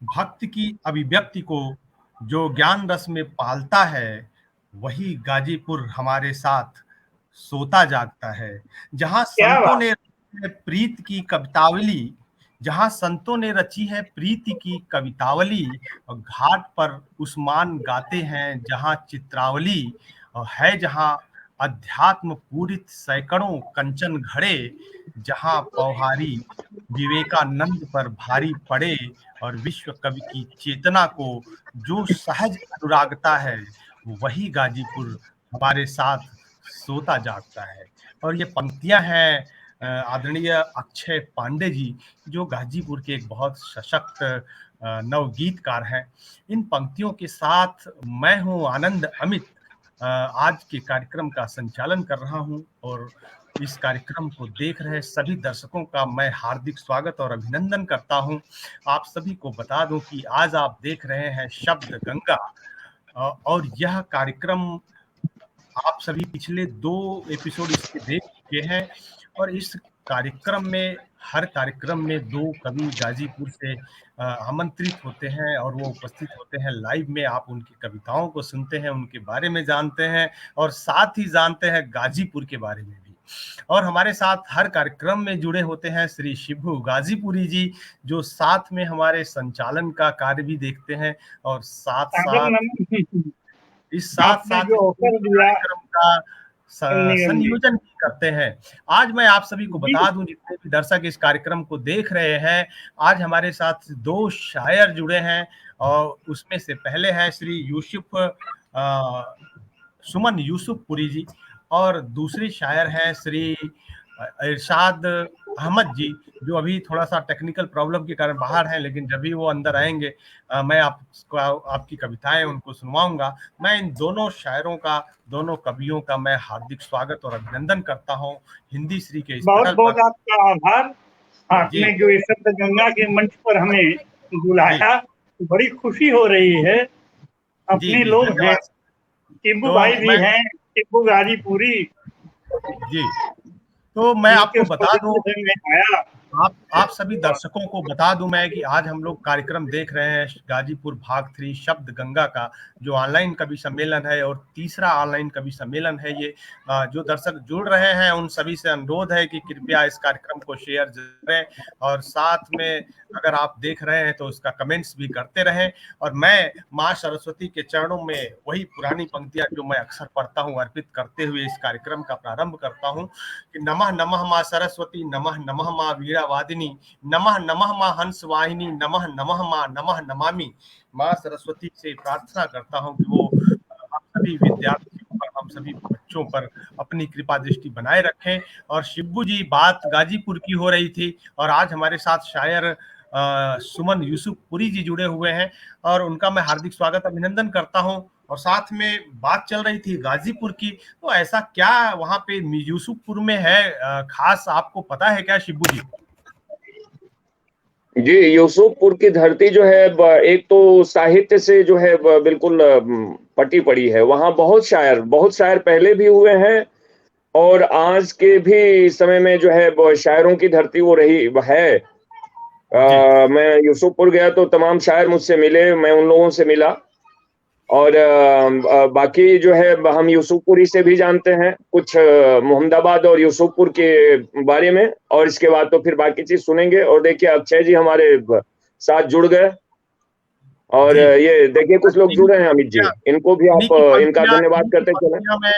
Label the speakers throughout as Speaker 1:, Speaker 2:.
Speaker 1: भक्त की अभिव्यक्ति को जो ज्ञान रस में पालता है, वही गाजीपुर हमारे साथ सोता जागता है। जहाँ
Speaker 2: क्या
Speaker 1: संतों
Speaker 2: बात।
Speaker 1: ने रची है प्रीत की कवितावली, जहाँ संतों ने रची है प्रीति की कवितावली, और घाट पर उस्मान गाते हैं जहाँ चित्रावली, और है जहाँ अध्यात्म पूरित सैकड़ों कंचन घड़े, जहाँ पौहारी विवेकानंद पर भारी पड़े, और विश्व कवि की चेतना को जो सहज अनुरागता है, वही गाजीपुर हमारे साथ सोता जागता है। और ये पंक्तियां हैं आदरणीय अक्षय पांडे जी, जो गाजीपुर के एक बहुत सशक्त नवगीतकार हैं। इन पंक्तियों के साथ मैं हूं आनंद अमित, आज के कार्यक्रम का संचालन कर रहा हूं, और इस कार्यक्रम को देख रहे सभी दर्शकों का मैं हार्दिक स्वागत और अभिनंदन करता हूं। आप सभी को बता दूं कि आज आप देख रहे हैं शब्द गंगा, और यह कार्यक्रम आप सभी पिछले 2 एपिसोड इसके देख चुके हैं। और इस कार्यक्रम में, हर कार्यक्रम में 2 कवि गाजीपुर से आमंत्रित होते हैं, और वो उपस्थित होते हैं लाइव में। आप उनकी कविताओं को सुनते हैं, उनके बारे में जानते हैं, और साथ ही जानते हैं गाजीपुर के बारे में भी। और हमारे साथ हर कार्यक्रम में जुड़े होते हैं श्री शिबू गाजीपुरी जी, जो साथ में हमारे संचालन का कार्य भी देखते हैं, और साथ साथ इस साथ
Speaker 2: आपने
Speaker 1: साथ
Speaker 2: जो अवसर दिया
Speaker 1: कार्यक्रम का संयोजन भी करते हैं। आज मैं आप सभी को
Speaker 2: जी,
Speaker 1: बता दूं, जितने भी दर्शक इस कार्यक्रम को देख रहे हैं, आज हमारे साथ 2 शायर जुड़े हैं, और उसमें से पहले हैं श्री यूसुफ सुमन यूसुफपुरी जी, और दूसरी शायर हैं श्री इरशाद अहमद जी, जो अभी थोड़ा सा टेक्निकल प्रॉब्लम के कारण बाहर हैं, लेकिन जब भी वो अंदर आएंगे मैं आपको आपकी कविताएं उनको सुनवाऊंगा। मैं इन दोनों शायरों का, दोनों कवियों का मैं हार्दिक स्वागत और अभिनंदन करता हूं हिंदी श्री के इस
Speaker 2: बहुत
Speaker 1: पटल
Speaker 2: बहुत
Speaker 1: पर।
Speaker 2: आपका आभार।
Speaker 1: जी
Speaker 2: आपने जो इस शब्द गंगा के मंच पर हमें
Speaker 1: जी
Speaker 2: बुलाया, बड़ी खुशी हो रही है।
Speaker 1: जी
Speaker 2: अपने
Speaker 1: जी,
Speaker 2: लोग हैं,
Speaker 1: धन्यवाद।
Speaker 2: शिबू
Speaker 1: तो
Speaker 2: भाई भी
Speaker 1: मैं
Speaker 2: हैं, शिबू गाजीपुरी,
Speaker 1: जी, तो मैं
Speaker 2: जिनके
Speaker 1: आपको बता दूं,
Speaker 2: सौजन्य से मैं आया।
Speaker 1: आप सभी दर्शकों को बता दूं मैं कि आज हम लोग कार्यक्रम देख रहे हैं गाजीपुर भाग 3 शब्द गंगा का, जो ऑनलाइन कवि सम्मेलन है, और तीसरा ऑनलाइन कवि सम्मेलन है ये। जो दर्शक जुड़ रहे हैं उन सभी से अनुरोध है कि कृपया इस कार्यक्रम को शेयर करें, और साथ में अगर आप देख रहे हैं तो उसका कमेंट्स भी करते रहें। और मैं माँ सरस्वती के चरणों में वही पुरानी पंक्तियां जो मैं अक्सर पढ़ता हूँ, अर्पित करते हुए इस कार्यक्रम का प्रारंभ करता हूँ कि नमः नमः माँ सरस्वती, नमः नमः माँ वीणावादिनी, नमः नमः माँ हंसवाहिनी, नमः नमः माँ नमः नमामि। माँ सरस्वती से प्रार्थना करता हूँ कि वो हम सभी विद्यार्थियों पर, हम सभी बच्चों पर अपनी कृपा दृष्टि बनाए रखें। और शिब्बू जी, बात गाजीपुर की हो रही थी, और आज हमारे साथ शायर सुमन यूसुफपुरी जी जुड़े हुए हैं, और उनका मैं हार्दिक स्वागत अभिनंदन करता हूं। और साथ में बात चल रही थी गाजीपुर की, तो ऐसा क्या वहां पे यूसुफपुर में है खास, आपको पता है क्या शिब्बू जी?
Speaker 3: जी, यूसुफपुर की धरती जो है एक तो साहित्य से जो है बिल्कुल पटी पड़ी है। वहाँ बहुत शायर पहले भी हुए हैं, और आज के भी समय में जो है शायरों की धरती वो रही है।
Speaker 1: जी
Speaker 3: मैं यूसुफपुर गया तो तमाम शायर मुझसे मिले, मैं उन लोगों से मिला। और बाकी जो है हम यूसुफपुरी से भी जानते हैं कुछ, मोहम्मदाबाद और यूसुफपुर के बारे में, और इसके बाद तो फिर बाकी चीज सुनेंगे। और देखिए अक्षय जी हमारे साथ जुड़ गए, और
Speaker 1: जी,
Speaker 3: ये देखिए कुछ लोग
Speaker 1: इन्हीं
Speaker 3: जुड़ रहे
Speaker 1: की
Speaker 3: हैं अमित जी,
Speaker 1: पंक्तियां
Speaker 3: इनको भी
Speaker 1: इन्हीं
Speaker 3: आप
Speaker 1: की
Speaker 3: इनका
Speaker 1: पंक्तियां
Speaker 3: धन्यवाद करते चले।
Speaker 1: मैं,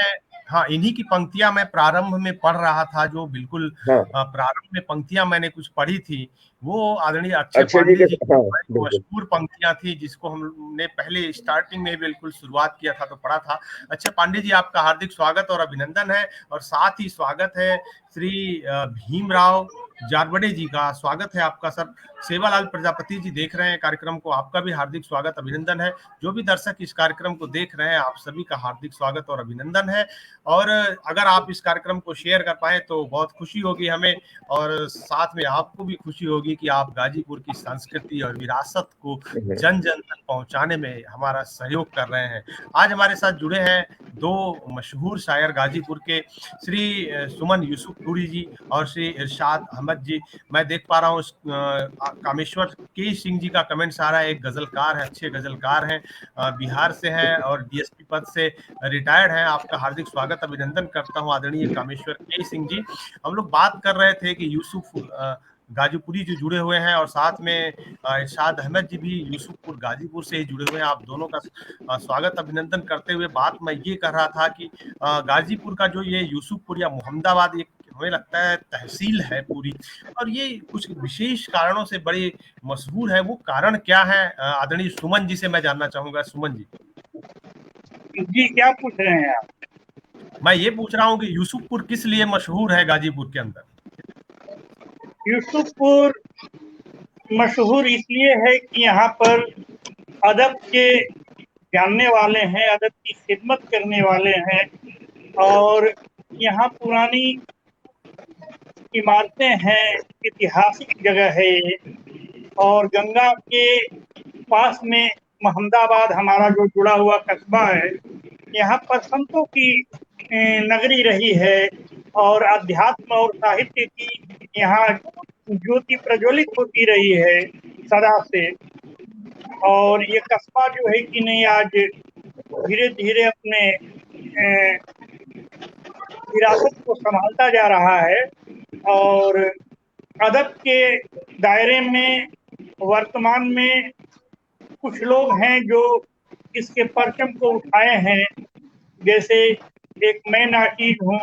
Speaker 1: हाँ, इन्हीं की पंक्तियां मैं प्रारंभ में पढ़ रहा था, जो बिल्कुल
Speaker 3: हाँ,
Speaker 1: प्रारंभ में पंक्तियां मैंने कुछ पढ़ी थी, वो आदरणीय अक्षय
Speaker 3: अक्षय जी
Speaker 1: पांडे
Speaker 3: के,
Speaker 1: जी की
Speaker 3: हाँ
Speaker 1: बड़ी
Speaker 3: बिल्कुल।
Speaker 1: मशहूर पंक्तियां थी, जिसको हमने पहले स्टार्टिंग में बिल्कुल शुरुआत किया था तो पढ़ा था। अक्षय पांडे जी, आपका हार्दिक स्वागत और अभिनंदन है, और साथ ही स्वागत है श्री भीमराव जारबड़े जी का, स्वागत है आपका सर। सेवालाल प्रजापति जी देख रहे हैं कार्यक्रम को, आपका भी हार्दिक स्वागत अभिनंदन है। जो भी दर्शक इस कार्यक्रम को देख रहे हैं, आप सभी का हार्दिक स्वागत और अभिनंदन है। और अगर आप इस कार्यक्रम को शेयर कर पाए तो बहुत खुशी होगी हमें, और साथ में आपको भी खुशी होगी कि आप गाजीपुर की संस्कृति और विरासत को जन जन तक पहुंचाने में हमारा सहयोग कर रहे हैं। आज हमारे साथ जुड़े हैं 2 मशहूर शायर गाजीपुर के, श्री सुमन यूसुफपुरी जी और श्री इरशाद अहमद अहमद जी, मैं देख पा रहा हूँ कामेश्वर के सिंह जी का कमेंट्स आ रहा है, एक गजलकार है, अच्छे गजलकार हैं, बिहार से हैं और डीएसपी पद से रिटायर्ड हैं। आपका हार्दिक स्वागत अभिनंदन करता हूँ आदरणीय कामेश्वर के सिंह जी। हम लोग बात कर रहे थे कि यूसुफ गाजीपुरी जो जुड़े हुए हैं और साथ में इरशाद अहमद जी भी यूसुफपुर गाजीपुर से ही जुड़े हुए हैं। आप दोनों का स्वागत अभिनंदन करते हुए बात मैं ये कर रहा था कि गाजीपुर का जो ये यूसुफपुर या मोहम्मदाबाद एक हमें लगता है तहसील है पूरी, और ये कुछ विशेष कारणों से बड़ी मशहूर है। वो कारण क्या है आदरणीय सुमन जी से मैं जानना चाहूंगा। सुमन जी
Speaker 2: जी, क्या पूछ रहे हैं आप?
Speaker 1: मैं ये पूछ रहा हूँ कि यूसुफपुर किस लिए मशहूर है गाजीपुर के अंदर?
Speaker 2: यूसुफपुर मशहूर इसलिए है कि यहाँ पर अदब के जानने वाले हैं, अदब की खिदमत करने वाले हैं, और यहाँ पुरानी इमारतें हैं, ऐतिहासिक जगह है ये। और गंगा के पास में मोहम्मदाबाद हमारा जो जुड़ा हुआ कस्बा है, यहाँ पर संतों की नगरी रही है और अध्यात्म और साहित्य की यहाँ ज्योति प्रज्वलित होती रही है सदा से। और ये कस्बा जो है कि नहीं, आज धीरे धीरे अपने विरासत को संभालता जा रहा है। और अदब के दायरे में वर्तमान में कुछ लोग हैं जो इसके परचम को उठाए हैं, जैसे एक मैं नाकीद हूँ,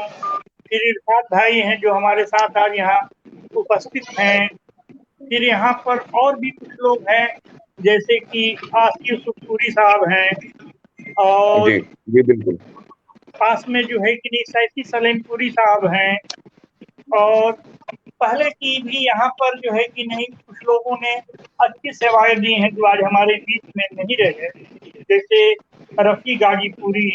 Speaker 2: फिर इरफात भाई हैं जो हमारे साथ आज यहाँ उपस्थित हैं, फिर यहाँ पर और भी कुछ लोग हैं जैसे कि आसिफ यूसुफपुरी साहब हैं, और
Speaker 3: जी जी बिल्कुल
Speaker 2: पास में जो है कि सैफी सलेमपुरी साहब हैं। और पहले की भी यहाँ पर जो है कि नहीं कुछ लोगों ने अच्छी सेवाएं दी हैं जो आज हमारे बीच में नहीं रहे, जैसे रफी गाजीपुरी,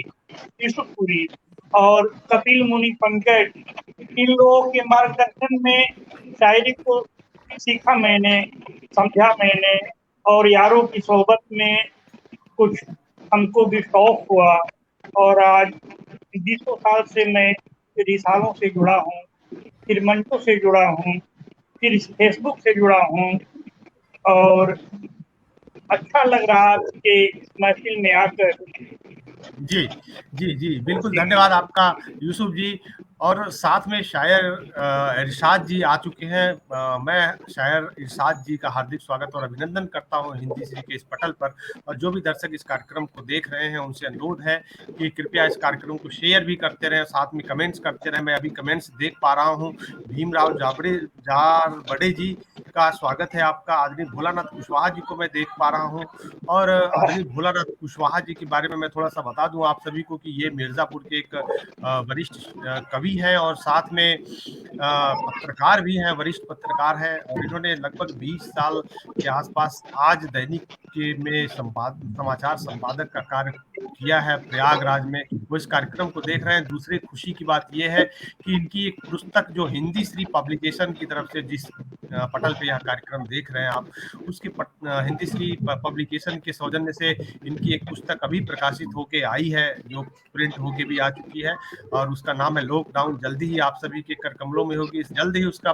Speaker 2: यूसुफपुरी और कपिल मुनि पंकज। इन लोगों के मार्गदर्शन में शायरी को सीखा मैंने, समझा मैंने, और यारों की सोहबत में कुछ हमको भी शौक हुआ। और आज 20 साल से मैं रिसालों से जुड़ा हूँ, फिर मंचों से जुड़ा हूँ, फिर फेसबुक से जुड़ा हूँ, और अच्छा लग रहा कि इस महफिल में आकर।
Speaker 1: जी जी जी बिल्कुल, धन्यवाद आपका यूसुफ जी। और साथ में शायर इरशाद जी आ चुके हैं। मैं शायर इरशाद जी का हार्दिक स्वागत और अभिनंदन करता हूं हिंदी श्री के इस पटल पर। और जो भी दर्शक इस कार्यक्रम को देख रहे हैं उनसे अनुरोध है कि कृपया इस कार्यक्रम को शेयर भी करते रहें, साथ में कमेंट्स करते रहें। मैं अभी कमेंट्स देख पा रहा हूं। भीमराव बड़े जी का स्वागत है आपका। आदरणीय भोलानाथ कुशवाहा जी को मैं देख पा रहा हूँ। और आदरणीय भोलानाथ कुशवाहा जी के बारे में मैं थोड़ा सा बता दूं आप सभी को कि ये मिर्जापुर के एक वरिष्ठ कवि हैं और साथ में पत्रकार भी हैं, वरिष्ठ पत्रकार हैं। और इन्होंने लगभग 20 साल के आसपास आज दैनिक के में समाचार संपादक का कार्य किया है प्रयागराज में। वो इस कार्यक्रम को देख रहे हैं। दूसरी खुशी की बात यह है कि इनकी एक पुस्तक जो हिंदी श्री पब्लिकेशन की तरफ से, जिस पटल पे यह कार्यक्रम देख रहे हैं आप, उसकी हिंदी श्री पब्लिकेशन के सौजन्य से इनकी एक पुस्तक अभी प्रकाशित होके आई है, जो प्रिंट होके भी आ चुकी है, और उसका नाम है लॉकडाउन। जल्दी ही आप सभी के कर कमलों में होगी, जल्द ही उसका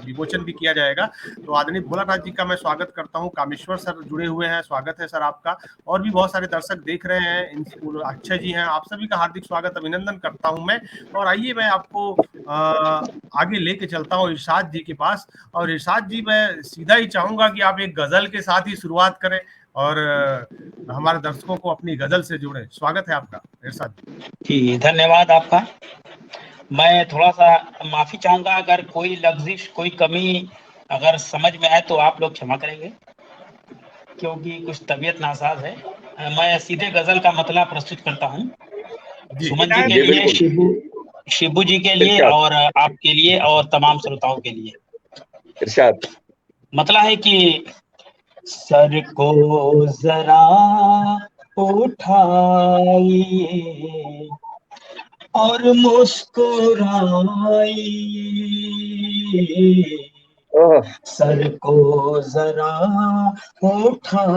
Speaker 1: विमोचन भी किया जाएगा। तो आदरणीय भोलानाथ जी का मैं स्वागत करता हूँ। कामेश्वर सर जुड़े हुए हैं, स्वागत है सर आपका। और भी बहुत सारे दर्शक देख रहे हैं, अक्षय जी हैं, आप सभी का हार्दिक स्वागत अभिनंदन करता हूँ मैं। और आइए मैं आपको आगे लेके चलता हूँ इरशाद जी के पास। और इरशाद जी, मैं सीधा ही चाहूंगा कि आप एक गजल के साथ ही शुरुआत करें और हमारे दर्शकों को अपनी गजल से जोड़ें। स्वागत है आपका इरशाद
Speaker 4: जी। धन्यवाद आपका। मैं थोड़ा सा माफी चाहूंगा अगर कोई लफ्जिश, कोई कमी अगर समझ में आए तो आप लोग क्षमा करेंगे, क्योंकि कुछ तबीयत नासाज है। मैं सीधे गजल का मतलब प्रस्तुत करता हूँ सुमन जी के लिए, शिबू जी के लिए, और आपके लिए और तमाम श्रोताओं के लिए।
Speaker 3: इरशाद
Speaker 4: मतलब है कि सर को जरा उठाइए और मुस्कुराइए, सर को जरा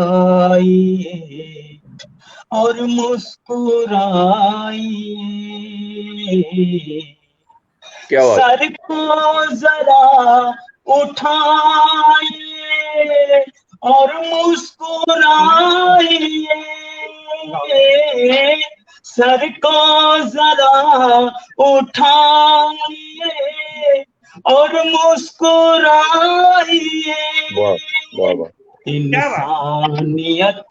Speaker 4: उठाइए और मुस्कुराइए, सर को जरा उठाइए और मुस्कुराइए, सर को जरा उठाइए और मुस्कुराइए।
Speaker 3: वाह वाह वाह,
Speaker 4: इंसानियत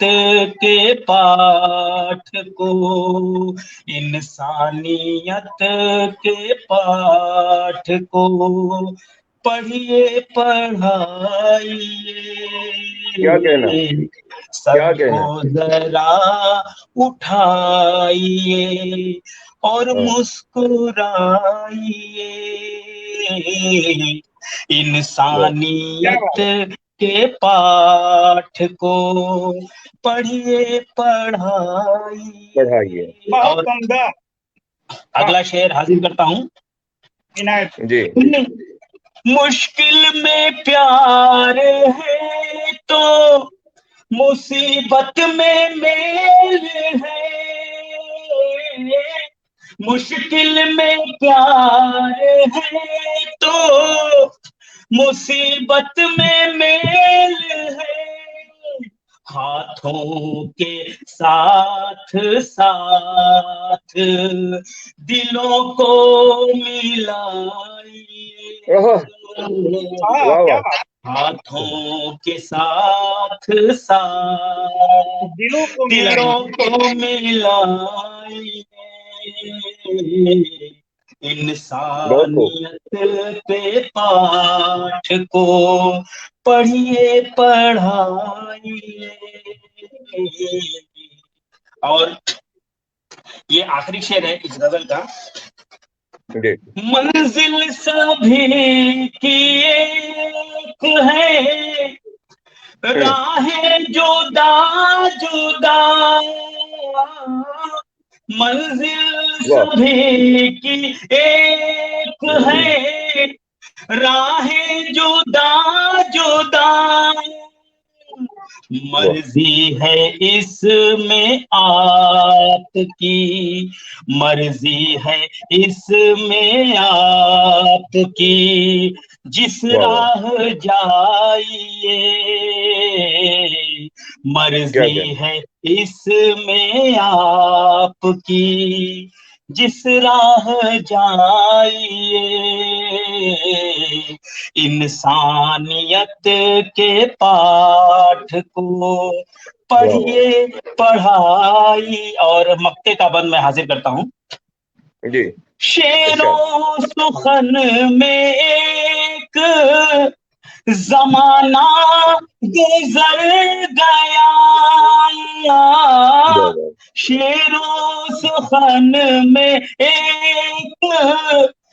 Speaker 4: के पाठ को, इंसानियत के पाठ को पढ़िए
Speaker 3: क्या कहना,
Speaker 4: पढ़ाइए,
Speaker 3: क्या
Speaker 4: सर
Speaker 3: कहना।
Speaker 4: को जरा उठाइए और मुस्कुराइए। इंसानियत के पाठ को पढ़िए पढ़ाइए। और अगला शेर हाजिर करता हूँ
Speaker 3: जी।
Speaker 4: मुश्किल में प्यार है तो मुसीबत में मेल है, मुश्किल में प्यार है तो मुसीबत में मेल है, हाथों के साथ साथ दिलों को मिलाइए।
Speaker 3: वाह वाह,
Speaker 4: हाथों के साथ साथ दिलों को मिलाइए। इंसानियत पे पाठ को पढ़िए पढ़ाइए। और ये आखिरी शेर है इस गजल का। मंजिल सभी की एक है, राहें जुदा जुदा, मंजिल सभी की एक है, राहें जुदा जुदा, मर्जी है इसमें आपकी, मर्जी है इसमें आपकी, जिस राह जाइए, मर्जी है इसमें आपकी, जिस राह जाइए। इंसानियत के पाठ को पढ़िए पढ़ाई। और मक्ते का बंद मैं हाजिर करता हूँ जी। शेरों सुखन में एक जमाना गुजर गया, शेरों सुखन में एक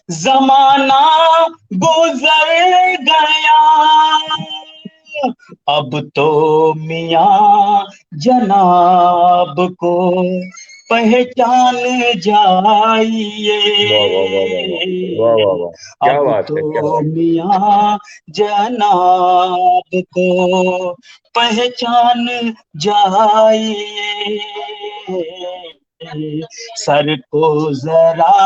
Speaker 4: जमाना गुजर गया, अब तो मियां जनाब को पहचान जाइए। अब तो मियां जनाब को पहचान जाइए, सर को जरा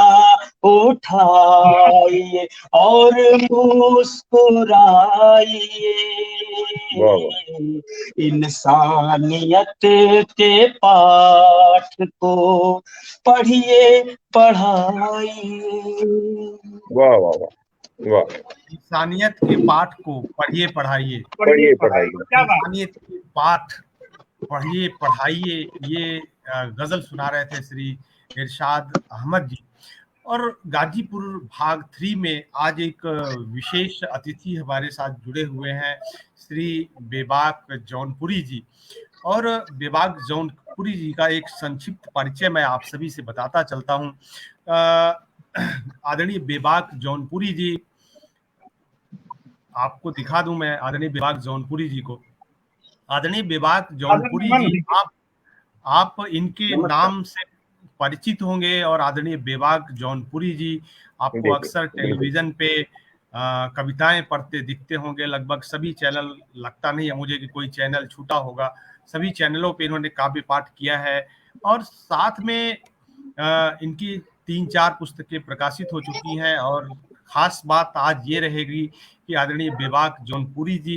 Speaker 4: उठाइए और मुस्कुराइए। इंसानियत के पाठ को पढ़िए पढ़ाइए।
Speaker 3: वाह वाह वाह वाह,
Speaker 1: इंसानियत के पाठ को पढ़िए पढ़ाइए,
Speaker 3: पढ़िए पढ़ाइए,
Speaker 1: इंसानियत के पाठ पढ़िए पढ़ाइए। ये गजल सुना रहे थे श्री इरशाद अहमद जी। और गाजीपुर भाग 3 में आज एक विशेष अतिथि हमारे साथ जुड़े हुए हैं, श्री बेबाक जौनपुरी जी। और बेबाक जौनपुरी जी का एक संक्षिप्त परिचय मैं आप सभी से बताता चलता हूँ। आदरणीय बेबाक जौनपुरी जी, आपको दिखा दूं मैं आदरणीय बेबाक जौनपुरी जी को। आदरणीय बेबाक जौनपुरी जी, आप इनके नाम से परिचित होंगे। और आदरणीय बेबाक जौनपुरी जी आपको अक्सर टेलीविजन पे कविताएं पढ़ते दिखते होंगे। लगभग सभी चैनल, लगता नहीं है मुझे कि कोई चैनल छूटा होगा, सभी चैनलों पे इन्होंने काव्य पाठ किया है। और साथ में इनकी 3-4 पुस्तकें प्रकाशित हो चुकी हैं। और खास बात आज ये रहेगी कि आदरणीय बेबाक जौनपुरी जी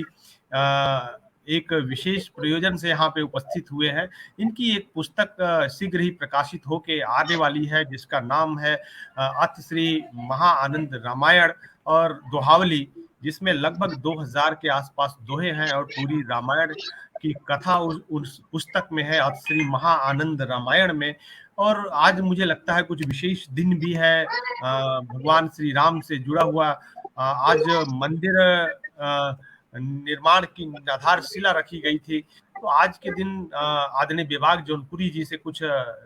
Speaker 1: एक विशेष प्रयोजन से यहाँ पे उपस्थित हुए हैं। इनकी एक पुस्तक शीघ्र ही प्रकाशित होके आने वाली है, जिसका नाम है अथ श्री महाआनंद रामायण और दोहावली, जिसमें लगभग 2000 के आसपास दोहे हैं और पूरी रामायण की कथा उस पुस्तक में है, अथ श्री महाआनंद रामायण में। और आज मुझे लगता है कुछ विशेष दिन भी है, भगवान श्री राम से जुड़ा हुआ। आज मंदिर निर्माण की आधारशिला रखी गई थी। तो आज के दिन आदरणीय बेबाक जौनपुरी जी से कुछ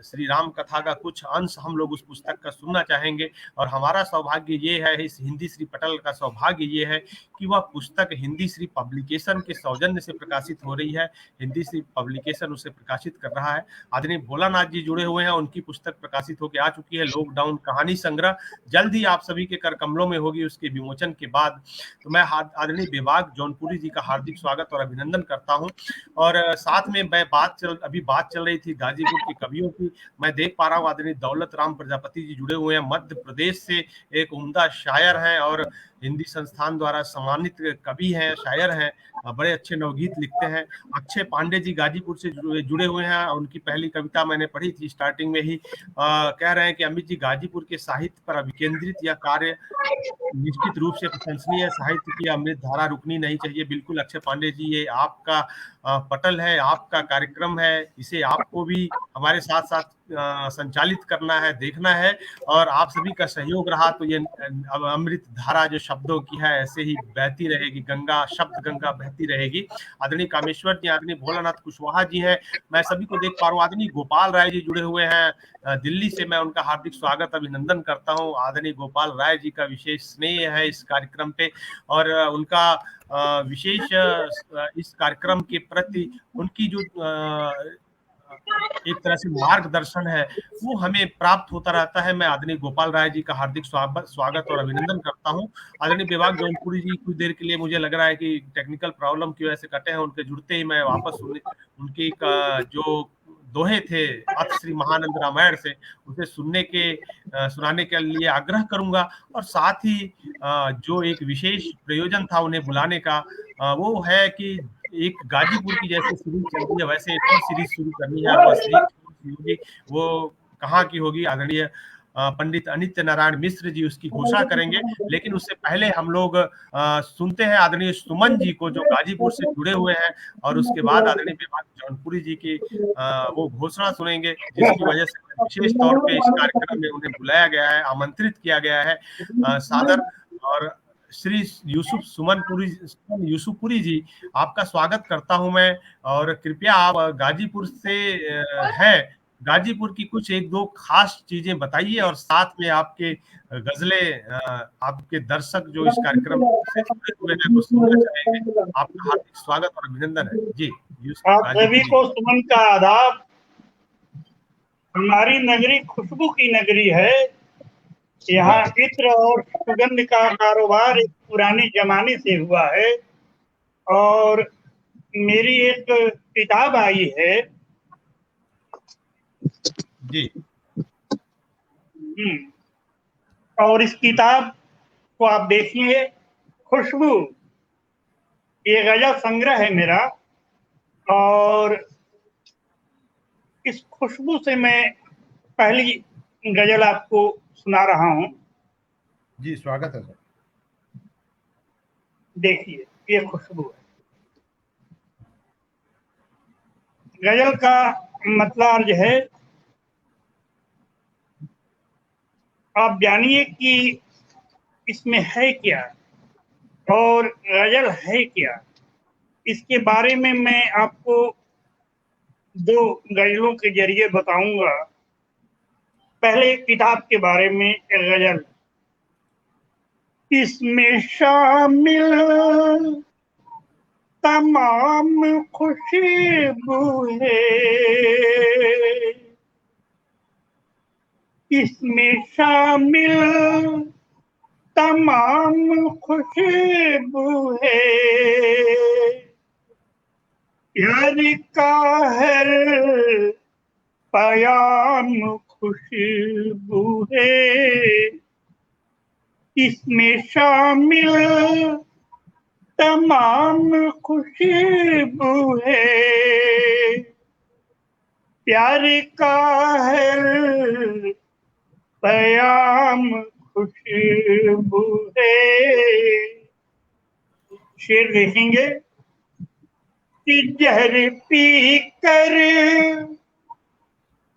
Speaker 1: श्री राम कथा का कुछ अंश हम लोग उस पुस्तक का सुनना चाहेंगे। और हमारा सौभाग्य ये है, इस हिंदी श्री पटल का सौभाग्य ये है कि वह पुस्तक हिंदी श्री पब्लिकेशन के सौजन्य से प्रकाशित हो रही है। हिंदी श्री पब्लिकेशन उसे प्रकाशित कर रहा है। आदरणीय भोलानाथ जी जुड़े हुए हैं, उनकी पुस्तक प्रकाशित होकर आ चुकी है, लॉकडाउन कहानी संग्रह। जल्द ही आप सभी के कर कमलों में होगी उसके विमोचन के बाद। तो मैं आदरणीय बेबाक जौनपुरी जी का हार्दिक स्वागत और अभिनंदन करता हूं। और साथ में मैं अभी बात चल रही थी गाजीपुर के कवियों की। मैं देख पा रहा हूँ आदरणीय दौलत राम प्रजापति जी जुड़े हुए हैं, मध्य प्रदेश से एक उम्दा शायर हैं और हिंदी संस्थान द्वारा सम्मानित कवि हैं, शायर हैं, बड़े अच्छे नवगीत लिखते हैं। अक्षय पांडे जी गाजीपुर से जुड़े हुए हैं। उनकी पहली कविता मैंने पढ़ी थी स्टार्टिंग में ही। कह रहे हैं कि अमित जी गाजीपुर के साहित्य पर अभिकेंद्रित यह कार्य निश्चित रूप से प्रशंसनीय है, साहित्य की अमृत धारा रुकनी नहीं चाहिए। बिल्कुल अक्षय पांडे जी, ये आपका पटल है, आपका कार्यक्रम है, इसे आपको भी हमारे साथ साथ संचालित करना है, देखना है। और आप सभी का सहयोग रहा तो ये अमृत धारा जो शब्दों की है ऐसे ही बहती रहेगी, गंगा शब्द गंगा बहती रहेगी। आदरणीय कामेश्वर जी, आदरणीय भोलानाथ कुशवाहा जी हैं, मैं सभी को देख पा रहा हूँ। आदरणीय गोपाल राय जी जुड़े हुए हैं दिल्ली से, मैं उनका हार्दिक स्वागत अभिनंदन करता हूँ। आदरणीय गोपाल राय जी का विशेष स्नेह है इस कार्यक्रम पे और उनका विशेष इस कार्यक्रम के प्रति उनकी जो एक तरह से मार्गदर्शन है वो हमें प्राप्त होता रहता है। मैं आदरणीय गोपाल राय जी का हार्दिक स्वागत और अभिनंदन करता हूं। आदरणीय बेबाक जौनपुरी जी कुछ देर के लिए मुझे लग रहा है कि टेक्निकल प्रॉब्लम की वजह से कटे हैं, उनके जुड़ते ही मैं वापस उनकी जो दोहे थे अथ श्री महानंद रामायण से उसे सुनाने के लिए आग्रह करूंगा। और साथ ही जो एक विशेष प्रयोजन था उन्हें बुलाने का, वो है कि एक गाजीपुर की जैसे सीरीज चल रही है वैसे एक और सीरीज शुरू करनी है। वो सीरीज होगी, वो कहाँ की होगी, आदरणीय पंडित अनित्य नारायण मिश्र जी उसकी घोषणा करेंगे। लेकिन उससे पहले हम लोग सुनते हैं आदरणीय सुमन जी को जो गाजीपुर से जुड़े हुए हैं, और उसके बाद आदरणीय बेबाक जौनपुरी जी की वो घोषणा सुनेंगे, जिसकी वजह से विशेष तौर पे इस कार्यक्रम में उन्हें बुलाया गया है, आमंत्रित किया गया है सादर। और श्री यूसुफपुरी जी, आपका स्वागत करता हूं मैं। और कृपया आप गाजीपुर से हैं, गाजीपुर की कुछ एक दो खास चीजें बताइए और साथ में आपके गजलें आपके दर्शक जो इस कार्यक्रम से जुड़े हुए हैं वो सुनना चाहेंगे। आपका हार्दिक स्वागत और अभिनंदन है जी।
Speaker 2: आप सभी को सुमन का आदाब। हमारी नगरी खुशबू की नगरी है। यहाँ इत्र और सुगंध का कारोबार एक पुराने जमाने से हुआ है। और मेरी एक किताब आई है
Speaker 1: जी।
Speaker 2: और इस किताब को आप देखिए, खुशबू, ये गजल संग्रह है मेरा। और इस खुशबू से मैं पहली गजल आपको सुना रहा हूं।
Speaker 1: जी स्वागत है सर।
Speaker 2: देखिए, ये खुशबू है। गजल का मतलब है, आप जानिए कि इसमें है क्या और गजल है क्या। इसके बारे में मैं आपको दो गजलों के जरिए बताऊंगा। पहले किताब के बारे में गजल। इसमें शामिल तमाम खुशबू है, इसमें शामिल तमाम खुशबू है। प्यार का हर पयाम खुशबू है, इसमें शामिल तमाम खुशबू है, प्यार का हर पयाम खुशबू है। शेर देखेंगे कि जहर पी कर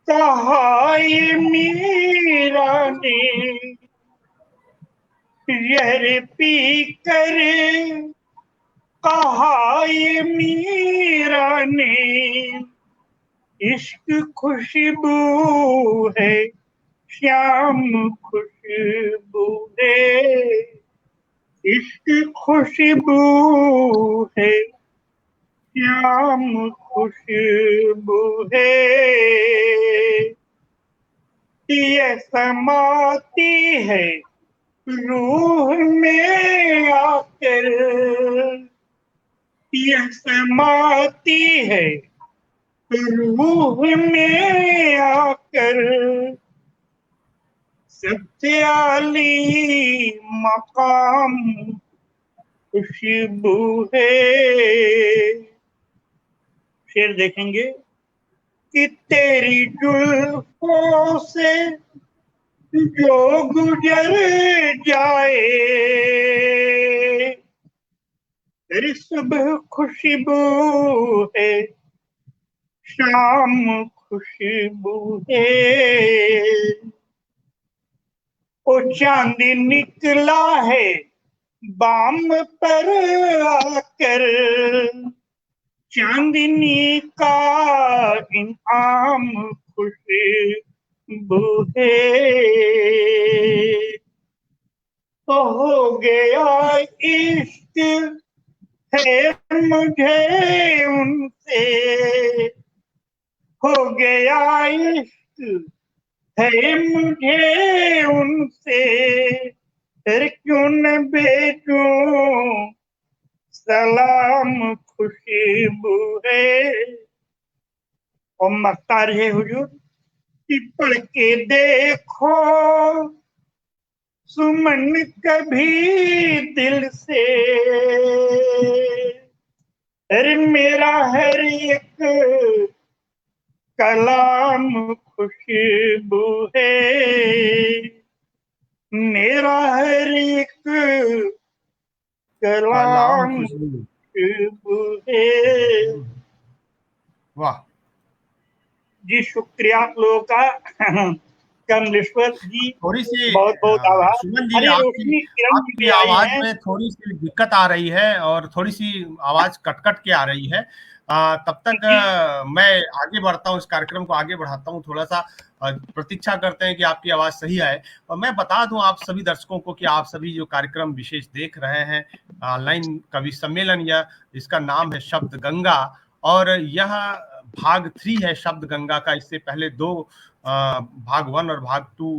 Speaker 2: कहा ये मीरा ने, जहर पी कर कहा ये मीरा ने, इश्क खुशबू है, श्याम खुशबू है, इश्क खुशबू है, श्याम खुशबू है। ये समाती है रूह में आकर, ये समाती है रूह में आकर, सबसे आली मकाम खुशबू है। शेर देखेंगे कि तेरी जुल्फों से जो गुजर जाए, तेरी सुबह खुशबू है, शाम खुशबू है। ओ चांद निकला है बाम पर आकर, चांदनी का इनाम खुशबू है। तो हो गया इश्क है मुझे उनसे, हो गया इश्क है मुझे उनसे, फिर क्यों न भेजूं सलाम खुशबू है। और मख्तार है हुजूर कि पढ़ के देखो सुमन कभी दिल से, अरे मेरा हर एक कलाम खुशबू है, मेरा हर एक
Speaker 1: कलाम
Speaker 2: कलाम
Speaker 1: खुशबू।
Speaker 2: खुशबू है।
Speaker 1: वाह,
Speaker 2: जी शुक्रिया आप लोगों का। कमलेश्वर जी
Speaker 1: थोड़ी सी
Speaker 2: बहुत बहुत आभार।
Speaker 1: सुमन जी,
Speaker 2: अरे
Speaker 1: आपकी
Speaker 2: रोशनी किरण जी
Speaker 1: आपकी
Speaker 2: भी आई
Speaker 1: आवाज
Speaker 2: हैं।
Speaker 1: में थोड़ी सी दिक्कत आ रही है और थोड़ी सी आवाज कट कट के आ रही है। तब तक
Speaker 2: जी
Speaker 1: मैं आगे बढ़ता हूँ, इस कार्यक्रम को आगे बढ़ाता हूँ, थोड़ा सा प्रतीक्षा करते हैं कि आपकी आवाज सही आए। और मैं बता दूं आप सभी दर्शकों को कि आप सभी जो कार्यक्रम विशेष देख रहे हैं, ऑनलाइन कवि सम्मेलन, या इसका नाम है शब्द गंगा, और यह भाग 3 है शब्द गंगा का। इससे पहले 2 भाग 1 और भाग 2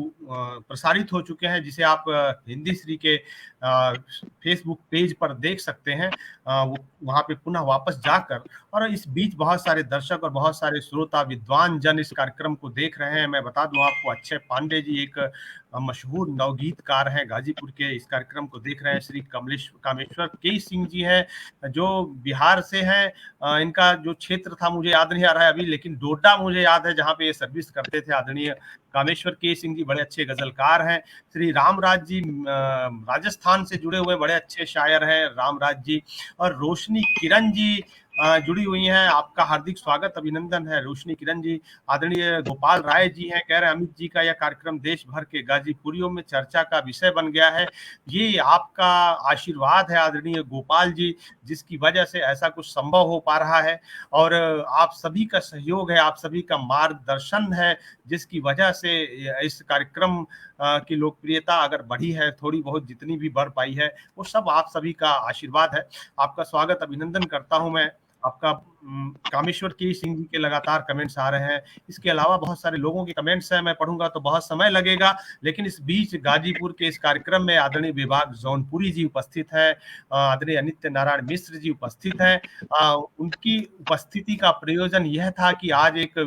Speaker 1: प्रसारित हो चुके हैं, जिसे आप हिंदी श्री के फेसबुक पेज पर देख सकते हैं। वहां पे पुनः वापस जाकर, और इस बीच बहुत सारे दर्शक और बहुत सारे श्रोता विद्वान जन इस कार्यक्रम को देख रहे हैं। मैं बता दूं आपको, अक्षय पांडे जी एक मशहूर नवगीतकार हैं गाजीपुर के, इस कार्यक्रम को देख रहे हैं। श्री कामेश्वर के सिंह जी हैं जो बिहार से हैं। इनका जो क्षेत्र था मुझे याद नहीं आ रहा है अभी, लेकिन डोडा मुझे याद है, जहाँ पे ये सर्विस करते थे आदरणीय कामेश्वर के सिंह जी, बड़े अच्छे गजलकार हैं। श्री रामराज जी राजस्थान से जुड़े हुए बड़े अच्छे शायर हैं, रामराज जी। और रोशनी किरण जी जुड़ी हुई हैं, आपका हार्दिक स्वागत अभिनंदन है रोशनी किरण जी। आदरणीय गोपाल राय जी हैं, कह रहे हैं अमित जी का यह कार्यक्रम देश भर के गाजीपुरियों में चर्चा का विषय बन गया है। ये आपका आशीर्वाद है आदरणीय गोपाल जी, जिसकी वजह से ऐसा कुछ संभव हो पा रहा है। और आप सभी का सहयोग है, आप सभी का मार्गदर्शन है, जिसकी वजह से इस कार्यक्रम की लोकप्रियता अगर बढ़ी है, थोड़ी बहुत जितनी भी बढ़ पाई है, वो सब आप सभी का आशीर्वाद है। आपका स्वागत अभिनंदन करता हूं मैं। आपका कामेश्वर के सिंह जी के लगातार कमेंट्स आ रहे हैं। इसके अलावा बहुत सारे लोगों के कमेंट्स हैं, मैं पढ़ूंगा तो बहुत समय लगेगा। लेकिन इस बीच गाजीपुर के इस कार्यक्रम में आदरणीय विभाग जौनपुरी जी उपस्थित है, आदरणीय अनित्य नारायण मिश्र जी उपस्थित हैं। उनकी उपस्थिति का प्रयोजन यह था कि आज एक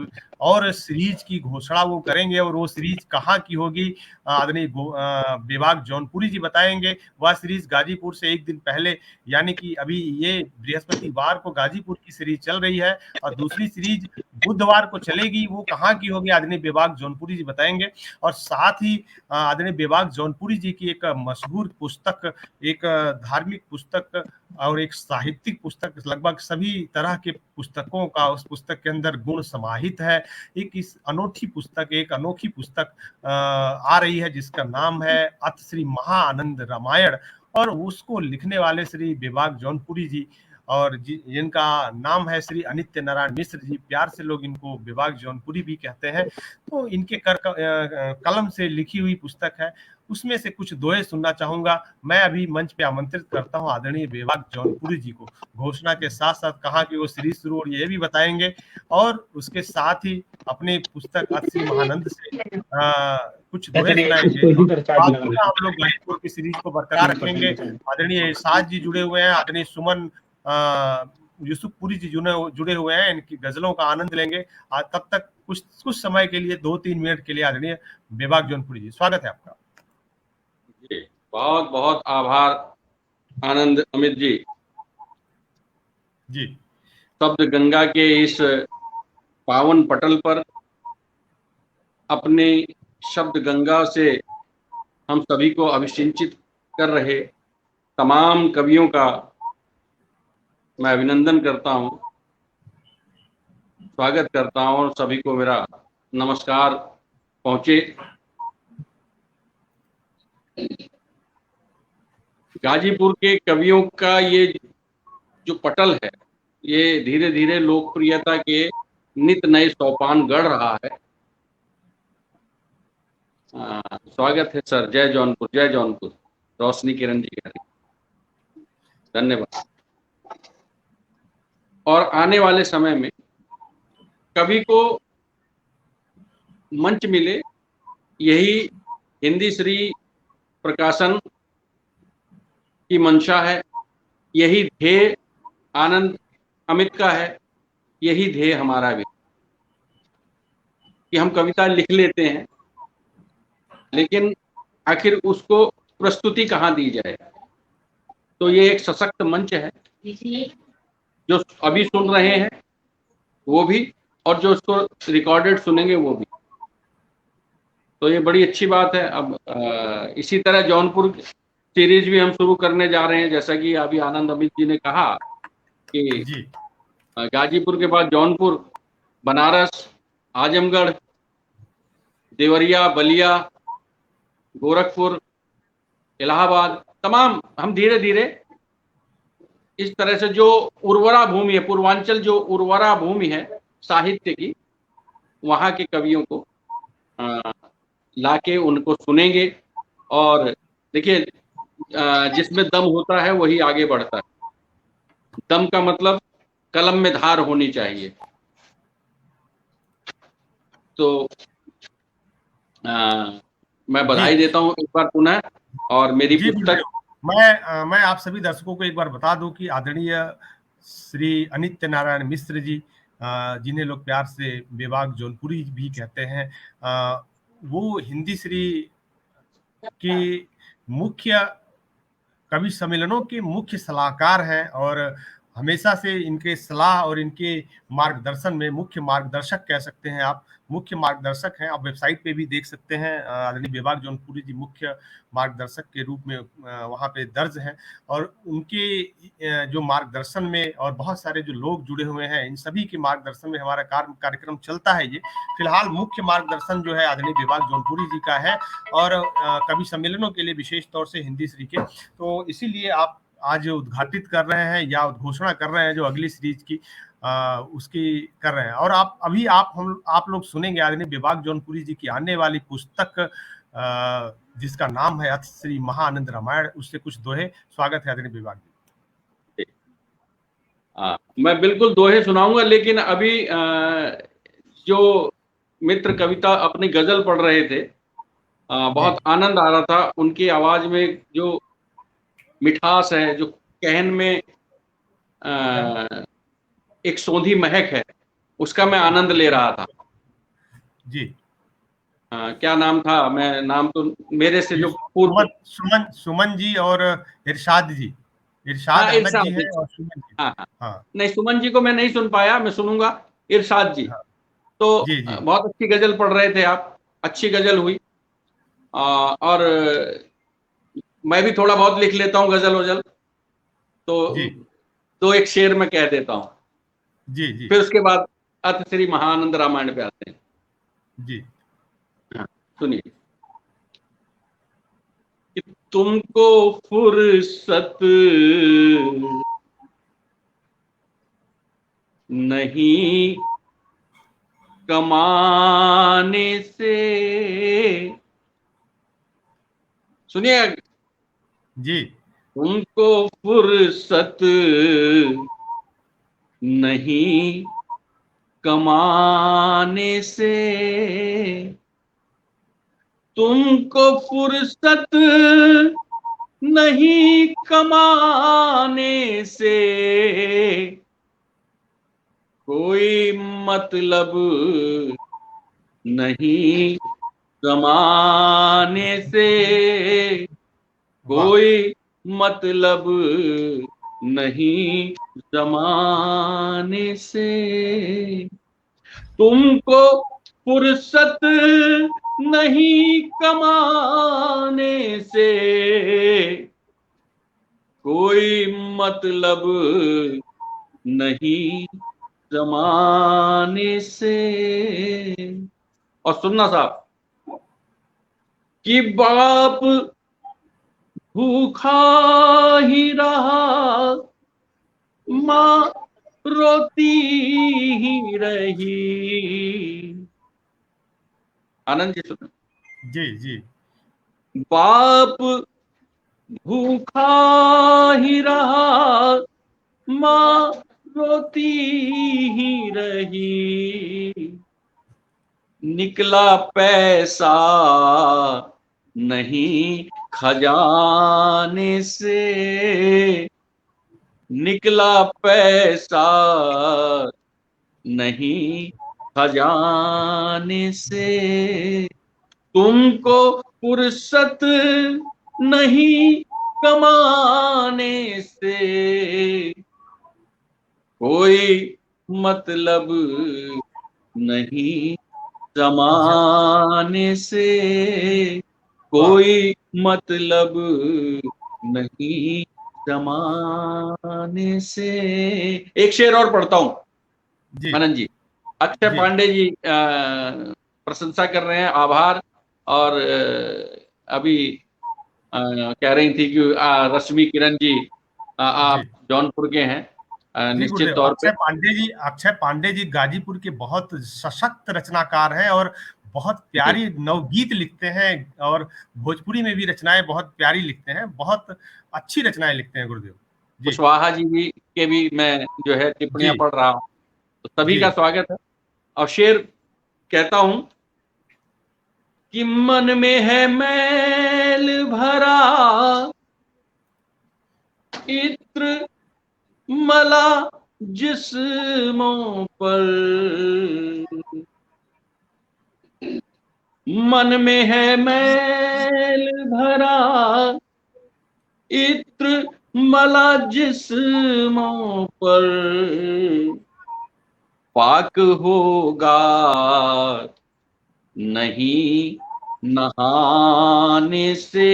Speaker 1: और सीरीज की घोषणा वो करेंगे, और वो सीरीज कहाँ की होगी आदरणीय विभाग जौनपुरी जी बताएंगे। वह सीरीज गाजीपुर से एक दिन पहले, यानी कि अभी ये बृहस्पतिवार को गाजीपुर की सीरीज चल रही है, और दूसरी सीरीज बुधवार को चलेगी। वो कहाँ की होगी आदरणीय विभाग जौनपुरी जी बताएंगे। और साथ ही आदरणीय विभाग जौनपुरी जी की एक मशहूर पुस्तक, एक धार्मिक पुस्तक और एक साहित्यिक पुस्तक, लगभग सभी तरह के पुस्तकों का उस पुस्तक के अंदर गुण समाहित है। एक इस अनोखी पुस्तक, एक अनोखी पुस्तक आ रही है जिसका नाम है अथ श्री महाआनंद रामायण, और उसको लिखने वाले श्री विभाग जौनपुरी जी, और जिनका नाम है श्री अनित्य नारायण मिश्र जी, प्यार से लोग इनको विभाग जौनपुरी भी कहते हैं। तो इनके कलम से लिखी हुई पुस्तक है, उसमें से कुछ दोहे सुनना चाहूंगा। मैं अभी मंच पे आमंत्रित करता हूं आदरणीय विभाग जौनपुरी जी को। घोषणा के साथ साथ कहाँ की वो सीरीज शुरू हो रही है ये भी बताएंगे, और उसके साथ ही अपने पुस्तक अथ श्री महानंद से कुछ दोहे सुनाएंगे। हम लोग गाजीपुर की सीरीज को बरकरार रखेंगे। आदरणीय इरशाद जी जुड़े हुए हैं, आदरणीय सुमन यूसुफपुरी जी जुड़े हुए हैं, इनकी गजलों का आनंद लेंगे। तब तक कुछ समय के लिए 2-3 मिनट के लिए आदरणीय विभाग जौनपुरी जी, स्वागत है आपका।
Speaker 5: जी बहुत बहुत आभार आनंद अमित जी।
Speaker 1: जी,
Speaker 5: शब्द गंगा के इस पावन पटल पर अपने शब्द गंगा से हम सभी को अभिसिंचित कर रहे तमाम कवियों का मैं अभिनंदन करता हूं, स्वागत करता हूं, और सभी को मेरा नमस्कार पहुंचे। गाजीपुर के कवियों का ये जो पटल है, ये धीरे धीरे लोकप्रियता के नित नए सोपान गढ़ रहा है। स्वागत है सर। जय जौनपुर, जय जौनपुर। रोशनी किरण जी का धन्यवाद। और आने वाले समय में कवि को मंच मिले, यही हिंदी श्री प्रकाशन की मंशा है, यही ध्येय आनंद अमित का है, यही ध्येय हमारा भी, कि हम कविता लिख लेते हैं लेकिन आखिर उसको प्रस्तुति कहाँ दी जाए। तो ये एक सशक्त मंच है, जो अभी सुन रहे हैं वो भी, और जो उसको रिकॉर्डेड सुनेंगे वो भी। तो ये बड़ी अच्छी बात है। अब इसी तरह जौनपुर सीरीज भी हम शुरू करने जा रहे हैं, जैसा कि अभी आनंद अमित जी ने कहा कि गाजीपुर के बाद जौनपुर, बनारस, आजमगढ़, देवरिया, बलिया, गोरखपुर, इलाहाबाद, तमाम हम धीरे धीरे इस तरह से जो उर्वरा भूमि है, पूर्वांचल जो उर्वरा भूमि है साहित्य की, वहाँ के कवियों को लाके उनको सुनेंगे। और देखिए, जिसमें दम होता है वही आगे बढ़ता है। दम का मतलब कलम में धार होनी चाहिए। तो मैं बधाई देता हूँ एक बार पुनः। और मेरी पुस्तक,
Speaker 1: मैं आप सभी दर्शकों को एक बार बता दूं कि आदरणीय श्री अनित्य नारायण मिश्र जी, जिन्हें लोग प्यार से विभाग जौनपुरी भी कहते हैं, वो हिंदी श्री के मुख्य कवि सम्मेलनों के मुख्य सलाहकार हैं, और हमेशा से इनके सलाह और इनके मार्गदर्शन में मुख्य मार्गदर्शक कह सकते हैं आप, मुख्य मार्गदर्शक हैं। आप वेबसाइट पे भी देख सकते हैं, आदरणीय विभाग जौनपुरी जी मुख्य मार्गदर्शक के रूप में वहाँ पे दर्ज हैं। और उनके जो मार्गदर्शन में और बहुत सारे जो लोग जुड़े हुए हैं, इन सभी के मार्गदर्शन में हमारा कार्यक्रम चलता है। ये फिलहाल मुख्य मार्गदर्शन जो है आदरणीय विभाग जौनपुरी जी का है, और कवि सम्मेलनों के लिए विशेष तौर से हिंदी श्री के। तो इसीलिए आप आज उद्घाटित कर रहे हैं या उद्घोषणा कर रहे हैं जो अगली सीरीज की उसकी कर रहे हैं। और आप लोग सुनेंगे आदरणीय विभाग जौनपुरी जी की आने वाली पुस्तक, जिसका नाम है अथ श्री महाआनंद रामायण, उससे कुछ दोहे। स्वागत है आदरणीय विभाग जी।
Speaker 5: मैं बिल्कुल दोहे सुनाऊंगा, लेकिन अभी जो मित्र कविता अपनी गजल पढ़ रहे थे, बहुत आनंद आ रहा था। उनकी आवाज में जो मिठास है, जो कहन में एक सौंधी महक है, उसका मैं आनंद ले रहा था।
Speaker 1: जी।
Speaker 5: क्या नाम था, मैं नाम तो मेरे से जो पूर्व,
Speaker 1: सुमन सुमन जी और इरशाद जी, इरशाद अहमद जी है और सुमन जी।
Speaker 5: हाँ हाँ,
Speaker 1: हाँ
Speaker 5: नहीं सुमन जी को मैं नहीं सुन पाया, मैं सुनूंगा इरशाद जी।
Speaker 1: हाँ।
Speaker 5: तो
Speaker 1: जी जी
Speaker 5: बहुत अच्छी गजल पढ़ रहे थे आप, अच्छी गजल हुई। और मैं भी थोड़ा बहुत लिख लेता हूँ गजल वजल, तो
Speaker 1: जी
Speaker 5: दो एक शेर में कह देता हूँ,
Speaker 1: जी जी
Speaker 5: फिर उसके बाद अत श्री महानंद रामायण पे आते हैं।
Speaker 1: जी।
Speaker 5: सुनिए कि तुमको फुर्सत नहीं कमाने से, सुनिए,
Speaker 1: जी
Speaker 5: तुमको फुर्सत नहीं कमाने से, तुमको फुर्सत नहीं कमाने से, कोई मतलब नहीं कमाने से,
Speaker 1: वाह।
Speaker 5: कोई मतलब नहीं जमाने से, तुमको फुर्सत नहीं कमाने से, कोई मतलब नहीं जमाने से। और सुनना साहब कि बाप भूखा ही रहा, माँ रोती ही रही। आनंद जी सुनो,
Speaker 1: जी जी
Speaker 5: बाप भूखा ही रहा, माँ रोती ही रही, निकला पैसा नहीं खजाने से, निकला पैसा नहीं खजाने से, तुमको फुर्सत नहीं कमाने से, कोई मतलब नहीं जमाने से, कोई मतलब नहीं जमाने से। एक शेर और पढ़ता हूं
Speaker 1: जी
Speaker 5: आनंद जी। अक्षय
Speaker 1: जी
Speaker 5: पांडे जी प्रशंसा कर रहे हैं, आभार। और अभी कह रही थी कि रश्मि किरण जी, आप
Speaker 1: जी
Speaker 5: जौनपुर के हैं,
Speaker 1: जी
Speaker 5: निश्चित
Speaker 1: गुरुदेव,
Speaker 5: तौर पे।
Speaker 1: अक्षय पांडे जी गाजीपुर के बहुत सशक्त रचनाकार हैं और बहुत
Speaker 5: जी,
Speaker 1: प्यारी नवगीत लिखते हैं और भोजपुरी में भी रचनाएं बहुत प्यारी लिखते हैं, बहुत अच्छी रचनाएं लिखते हैं गुरुदेव। जी
Speaker 5: कुशवाहा जी भी के भी मैं जो है टिप्पणियां
Speaker 1: जी
Speaker 5: पढ़ रहा हूँ, तो सभी
Speaker 1: जी
Speaker 5: का स्वागत है। और शेर कहता हूं कि मन में है मैल भरा, इत्र मला जिस्मों पर, मन में है मैल भरा, इत्र मला जिस्मों पर, पाक होगा नहीं नहाने से,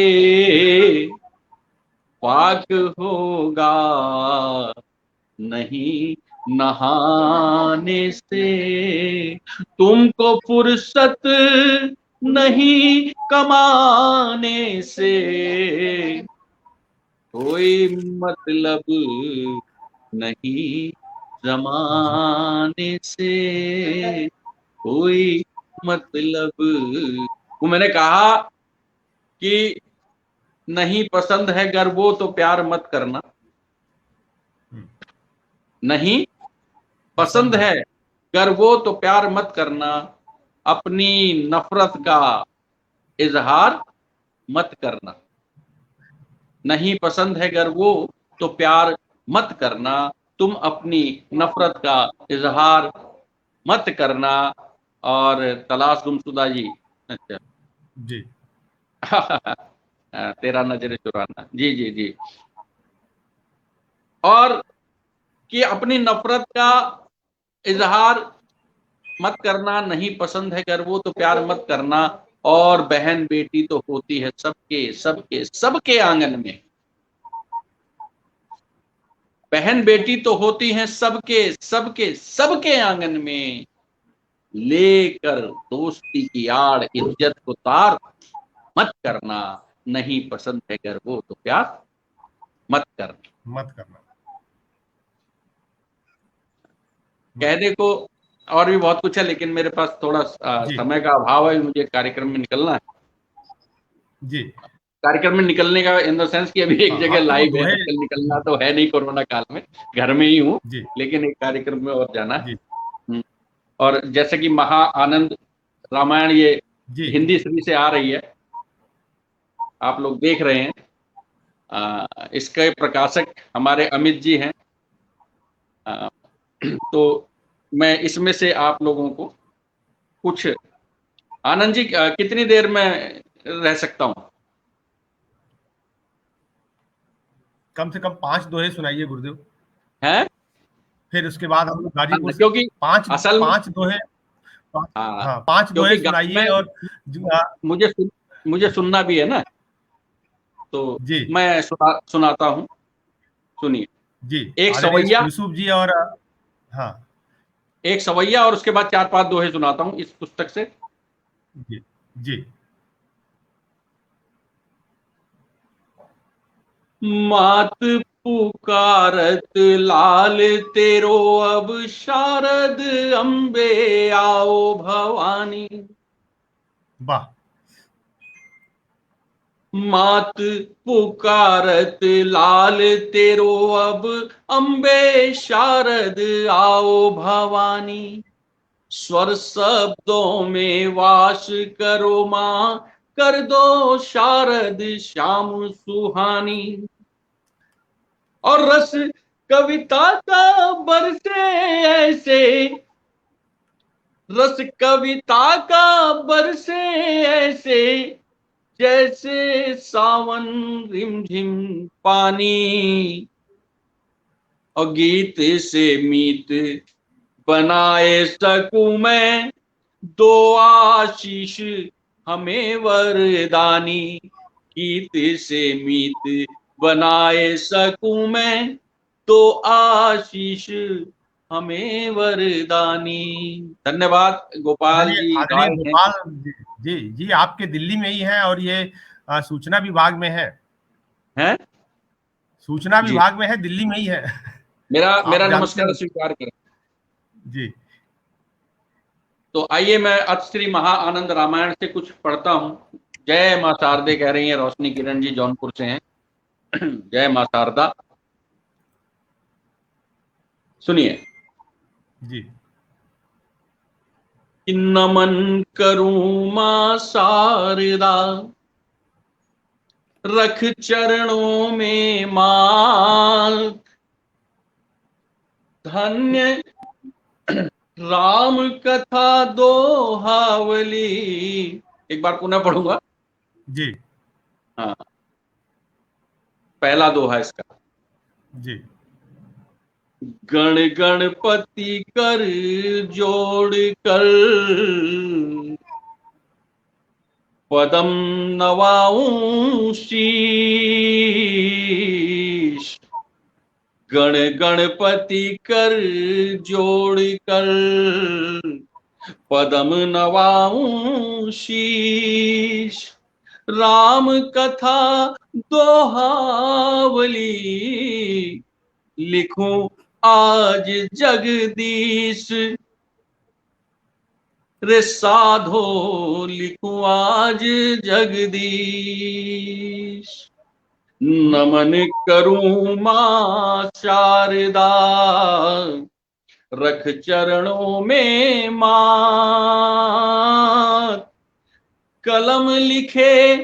Speaker 5: पाक होगा नहीं नहाने से, तुमको फुर्सत नहीं कमाने से, कोई मतलब नहीं जमाने से, कोई मतलब। वो मैंने कहा कि नहीं पसंद है गर वो तो प्यार मत करना, नहीं पसंद है गर वो तो प्यार मत करना, अपनी नफरत का इजहार मत करना। नहीं पसंद है गर वो तो प्यार मत करना, तुम अपनी नफरत का इजहार मत करना। और तलाश गुमशुदा जी, अच्छा
Speaker 1: जी
Speaker 5: तेरा नजर चुराना, जी जी जी। और कि अपनी नफरत का इजहार मत करना, नहीं पसंद है गर वो तो प्यार मत करना। और बहन बेटी तो होती है सबके सबके सबके आंगन में, बहन बेटी तो होती हैं सबके सबके सबके आंगन में, लेकर दोस्ती की आड़ इज्जत को तार मत करना। नहीं पसंद है गर वो तो प्यार मत करना।
Speaker 1: मत करना।
Speaker 5: कहने को और भी बहुत कुछ है, लेकिन मेरे पास थोड़ा
Speaker 1: जी
Speaker 5: समय का अभाव है, मुझे कार्यक्रम में निकलना है।
Speaker 1: जी
Speaker 5: कार्यक्रम में निकलने का इन द सेंस कि अभी एक
Speaker 1: हाँ,
Speaker 5: जगह
Speaker 1: अब तो वो
Speaker 5: लाइव है,
Speaker 1: दोहे।
Speaker 5: आजकल निकलना तो है नहीं कोरोना काल में, घर में ही हूँ,
Speaker 1: जी
Speaker 5: लेकिन एक कार्यक्रम में और जाना है।
Speaker 1: जी
Speaker 5: और जैसे कि महा आनंद रामायण ये
Speaker 1: जी
Speaker 5: हिंदी श्री से आ रही है, आप लोग देख रहे हैं, इसके प्रकाशक हमारे अमित जी हैं। तो मैं इसमें से आप लोगों को कुछ, आनंद जी कितनी देर में रह सकता हूँ?
Speaker 1: कम से कम 5 दोहे सुनाइए गुरुदेव,
Speaker 5: हैं?
Speaker 1: फिर उसके बाद हम लोग गाजीपुर से
Speaker 5: क्योंकि
Speaker 1: पांच
Speaker 5: असल में,
Speaker 1: पांच दोहे।
Speaker 5: हाँ,
Speaker 1: हाँ 5 दोहे
Speaker 5: क्योंकि
Speaker 1: सुनाइए।
Speaker 5: मैं
Speaker 1: और
Speaker 5: मुझे मुझे सुनना भी है ना, तो
Speaker 1: जी
Speaker 5: मैं सुनाता हूँ, सुनिए।
Speaker 1: जी
Speaker 5: एक
Speaker 1: आदरणीय
Speaker 5: सवैया,
Speaker 1: यूसुफ जी। और हाँ
Speaker 5: एक सवैया और उसके बाद 4-5 दोहे सुनाता हूँ इस पुस्तक से।
Speaker 1: जी जी
Speaker 5: मात पुकारत लाल तेरो अब शारद अम्बे आओ भवानी।
Speaker 1: वाह।
Speaker 5: मात पुकारत लाल तेरो अब अम्बे शारद आओ भवानी। स्वर शब्दों में वास करो मां, कर दो शारद श्याम सुहानी। और रस कविता का बरसे ऐसे, रस कविता का बरसे ऐसे, जैसे सावन रिमझिम पानी। और गीत से मीत बनाए सकूं मैं, दो आशीष हमें वरदानी। गीत से मीत बनाए सकूं मैं, तो आशीष हमें वरदानी। धन्यवाद। गोपाल
Speaker 1: आदरणीय
Speaker 5: जी
Speaker 1: आदरणीय
Speaker 5: राय हैं।
Speaker 1: गोपाल जी। जी जी आपके दिल्ली में ही है, और ये सूचना विभाग में है।
Speaker 5: हैं?
Speaker 1: सूचना
Speaker 5: जी,
Speaker 1: विभाग में है, दिल्ली में ही है।
Speaker 5: मेरा
Speaker 1: आप
Speaker 5: मेरा
Speaker 1: जानते
Speaker 5: नमस्कार
Speaker 1: हो।
Speaker 5: स्वीकार करें।
Speaker 1: जी
Speaker 5: तो आइए मैं अत श्री महा आनंद रामायण से कुछ पढ़ता हूँ। जय मां शारदे कह रही हैं रोशनी किरण जी, जौनपुर से हैं। जय मां शारदा। सुनिए।
Speaker 1: जी
Speaker 5: कि नमन करूं मां शारदा, रख चरणों में मां। धन्य राम कथा दोहावली। एक बार पुनः पढ़ूंगा।
Speaker 1: जी
Speaker 5: हाँ, पहला दोहा इसका।
Speaker 1: जी
Speaker 5: गण गणपति कर जोड़ कर, पदम नवाऊं शीश। गण गणपति कर जोड़ कर, पदम नवाऊं शीश। राम कथा दोहावली, लिखूं आज जगदीश। रे साधो लिखूं आज जगदीश। नमन करूं मां शारदा, रख चरणों में मां। कलम लिखे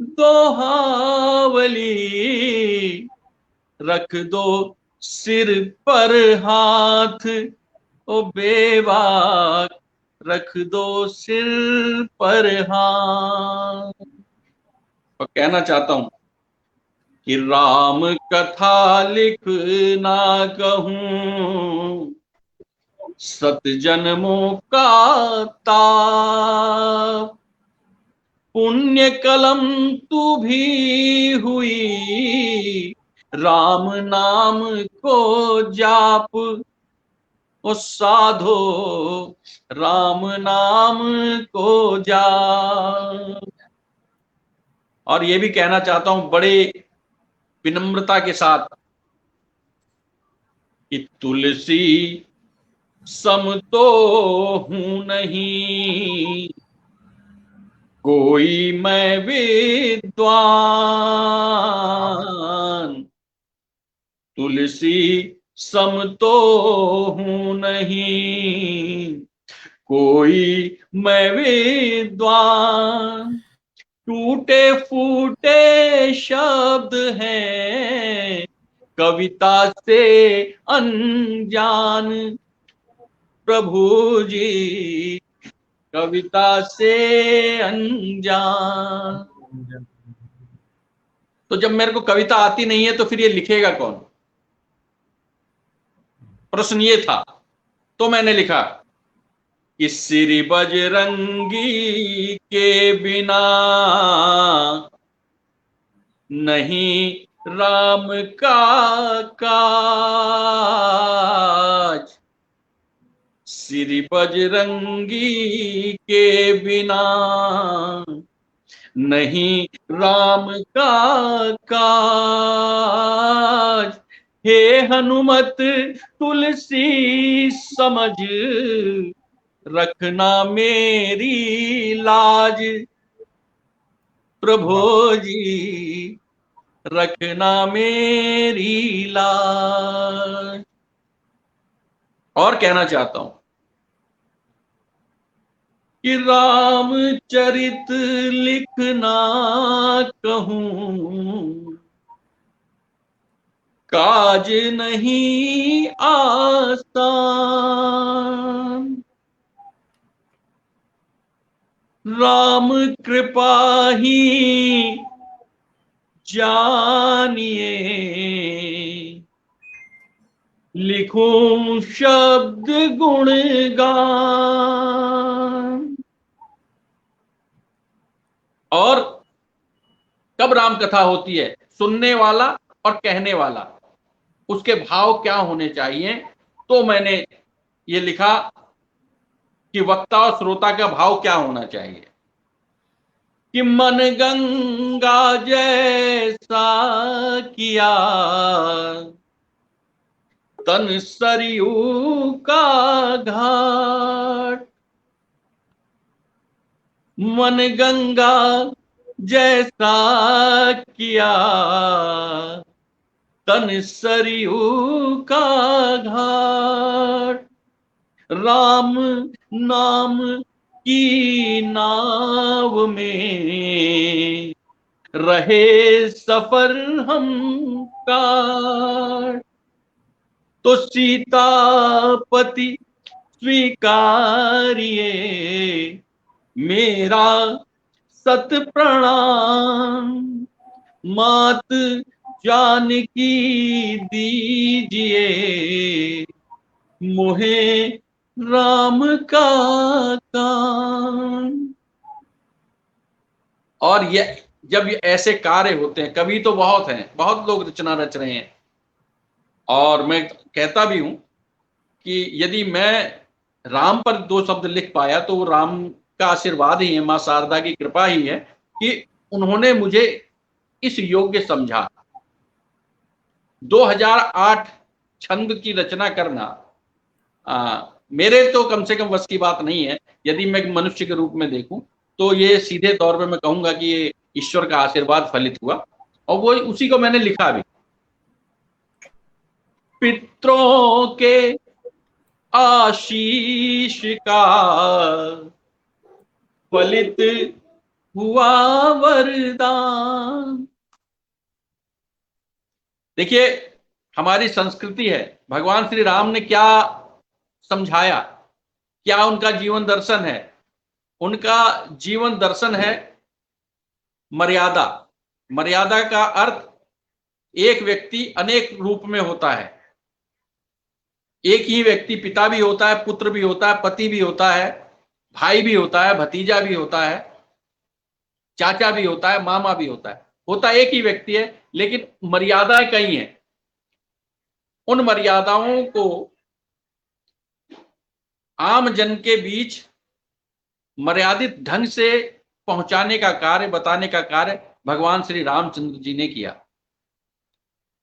Speaker 5: दोहावली, रख दो सिर पर हाथ। ओ बेबाक, रख दो सिर पर हाथ। और कहना चाहता हूं कि राम कथा लिख ना कहूं, सत जन्मों का ताप। पुण्य कलम तू भी हुई, राम नाम को जाप। ओ साधो, राम नाम को जाप। और ये भी कहना चाहता हूं बड़े विनम्रता के साथ कि तुलसी सम तो हूं नहीं, कोई मैं विद्वान। तुलसी सम तो हूं नहीं, कोई मैं विद्वान। टूटे फूटे शब्द हैं, कविता से अनजान। प्रभु जी, कविता से अनजान। तो जब मेरे को कविता आती नहीं है तो फिर ये लिखेगा कौन? प्रश्न ये था। तो मैंने लिखा कि श्री बजरंगी के बिना नहीं राम का काज। श्री बजरंगी के बिना नहीं राम का काज। हे हनुमत तुलसी समझ, रखना मेरी लाज। प्रभु जी, रखना मेरी लाज। और कहना चाहता हूं कि रामचरित लिखना कहूं, काज नहीं आसान। राम कृपा ही जानिए, लिखूं शब्द गुणगान। और कब राम कथा होती है? सुनने वाला और कहने वाला, उसके भाव क्या होने चाहिए? तो मैंने ये लिखा कि वक्ता और श्रोता का भाव क्या होना चाहिए कि मन गंगा जैसा किया, तन सरयू का घाट। मन गंगा जैसा किया, तन सरयू का घाट। राम नाम की नाव में रहे सफर हम का। तो सीतापति स्वीकारिए, मेरा सत प्रणाम। मात जानकी दीजिए, मोहे राम का काम। और ये जब ये ऐसे कार्य होते हैं, कवि तो बहुत हैं, बहुत लोग रचना रच रहे हैं, और मैं कहता भी हूं कि यदि मैं राम पर 2 शब्द लिख पाया तो वो राम का आशीर्वाद ही है, मां शारदा की कृपा ही है कि उन्होंने मुझे इस योग्य समझा। 2008 छंद की रचना करना मेरे तो कम से कम वश की बात नहीं है। यदि मैं मनुष्य के रूप में देखूं तो ये सीधे तौर पे मैं कहूंगा कि ये ईश्वर का आशीर्वाद फलित हुआ। और वो उसी को मैंने लिखा भी। पितरों के आशीष का फलित हुआ वरदान। देखिए हमारी संस्कृति है, भगवान श्री राम ने क्या समझाया, क्या उनका जीवन दर्शन है। उनका जीवन दर्शन है मर्यादा। मर्यादा का अर्थ एक व्यक्ति अनेक रूप में होता है। एक ही व्यक्ति पिता भी होता है, पुत्र भी होता है, पति भी होता है, भाई भी होता है, भतीजा भी होता है, चाचा भी होता है, मामा भी होता है एक ही व्यक्ति है, लेकिन मर्यादाएं कई हैं। उन मर्यादाओं को आम जन के बीच मर्यादित ढंग से पहुंचाने का कार्य, बताने का कार्य भगवान श्री रामचंद्र जी ने किया।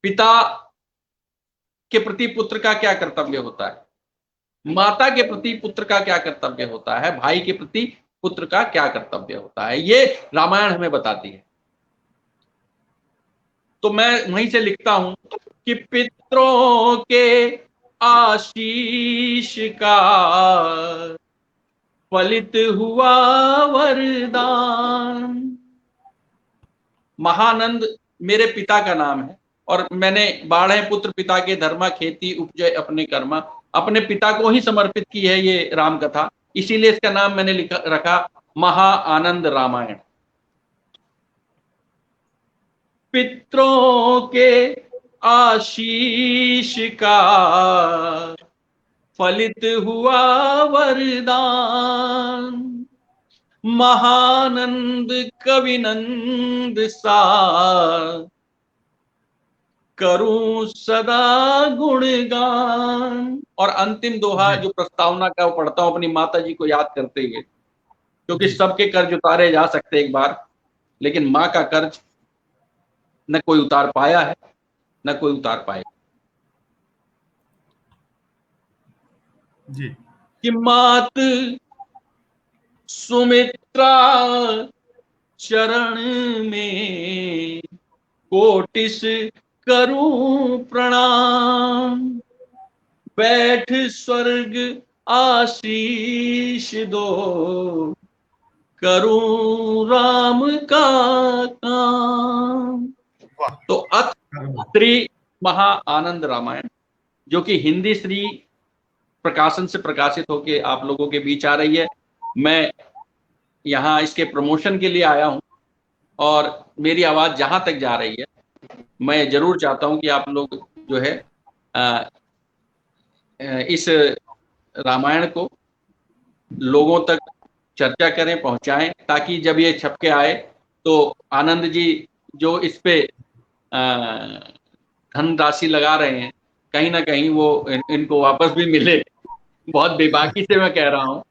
Speaker 5: पिता के प्रति पुत्र का क्या कर्तव्य होता है, माता के प्रति पुत्र का क्या कर्तव्य होता है, भाई के प्रति पुत्र का क्या कर्तव्य होता है, ये रामायण हमें बताती है। तो मैं वहीं से लिखता हूं कि पितरों के आशीष का फलित हुआ वरदान। महानंद मेरे पिता का नाम है और मैंने बाढ़े पुत्र पिता के धर्मा, खेती उपजय अपने कर्मा, अपने पिता को ही समर्पित की है ये राम कथा, इसीलिए इसका नाम मैंने रखा महा आनंद रामायण। पितरों के आशीष का फलित हुआ वरदान, महानंद कविनंद सा करूं सदा गुणगान। और अंतिम दोहा जो प्रस्तावना का वो पढ़ता हूं अपनी माता जी को याद करते हुए, क्योंकि सबके कर्ज उतारे जा सकते एक बार, लेकिन माँ का कर्ज न कोई उतार पाया है न कोई उतार पाएगा।
Speaker 1: जी।
Speaker 5: कि मात सुमित्रा चरण में कोटिस करूं प्रणाम, बैठ स्वर्ग आशीष दो करूं राम का काम। तो अत्रि महा आनंद रामायण, जो कि हिंदी श्री प्रकाशन से प्रकाशित होके आप लोगों के बीच आ रही है। मैं यहाँ इसके प्रमोशन के लिए आया हूँ और मेरी आवाज जहां तक जा रही है, मैं जरूर चाहता हूं कि आप लोग जो है इस रामायण को लोगों तक चर्चा करें, पहुंचाएं, ताकि जब ये छप के आए तो आनंद जी जो इस पे धनराशि लगा रहे हैं, कहीं ना कहीं वो इनको वापस भी मिले। बहुत बेबाकी से मैं कह रहा हूँ।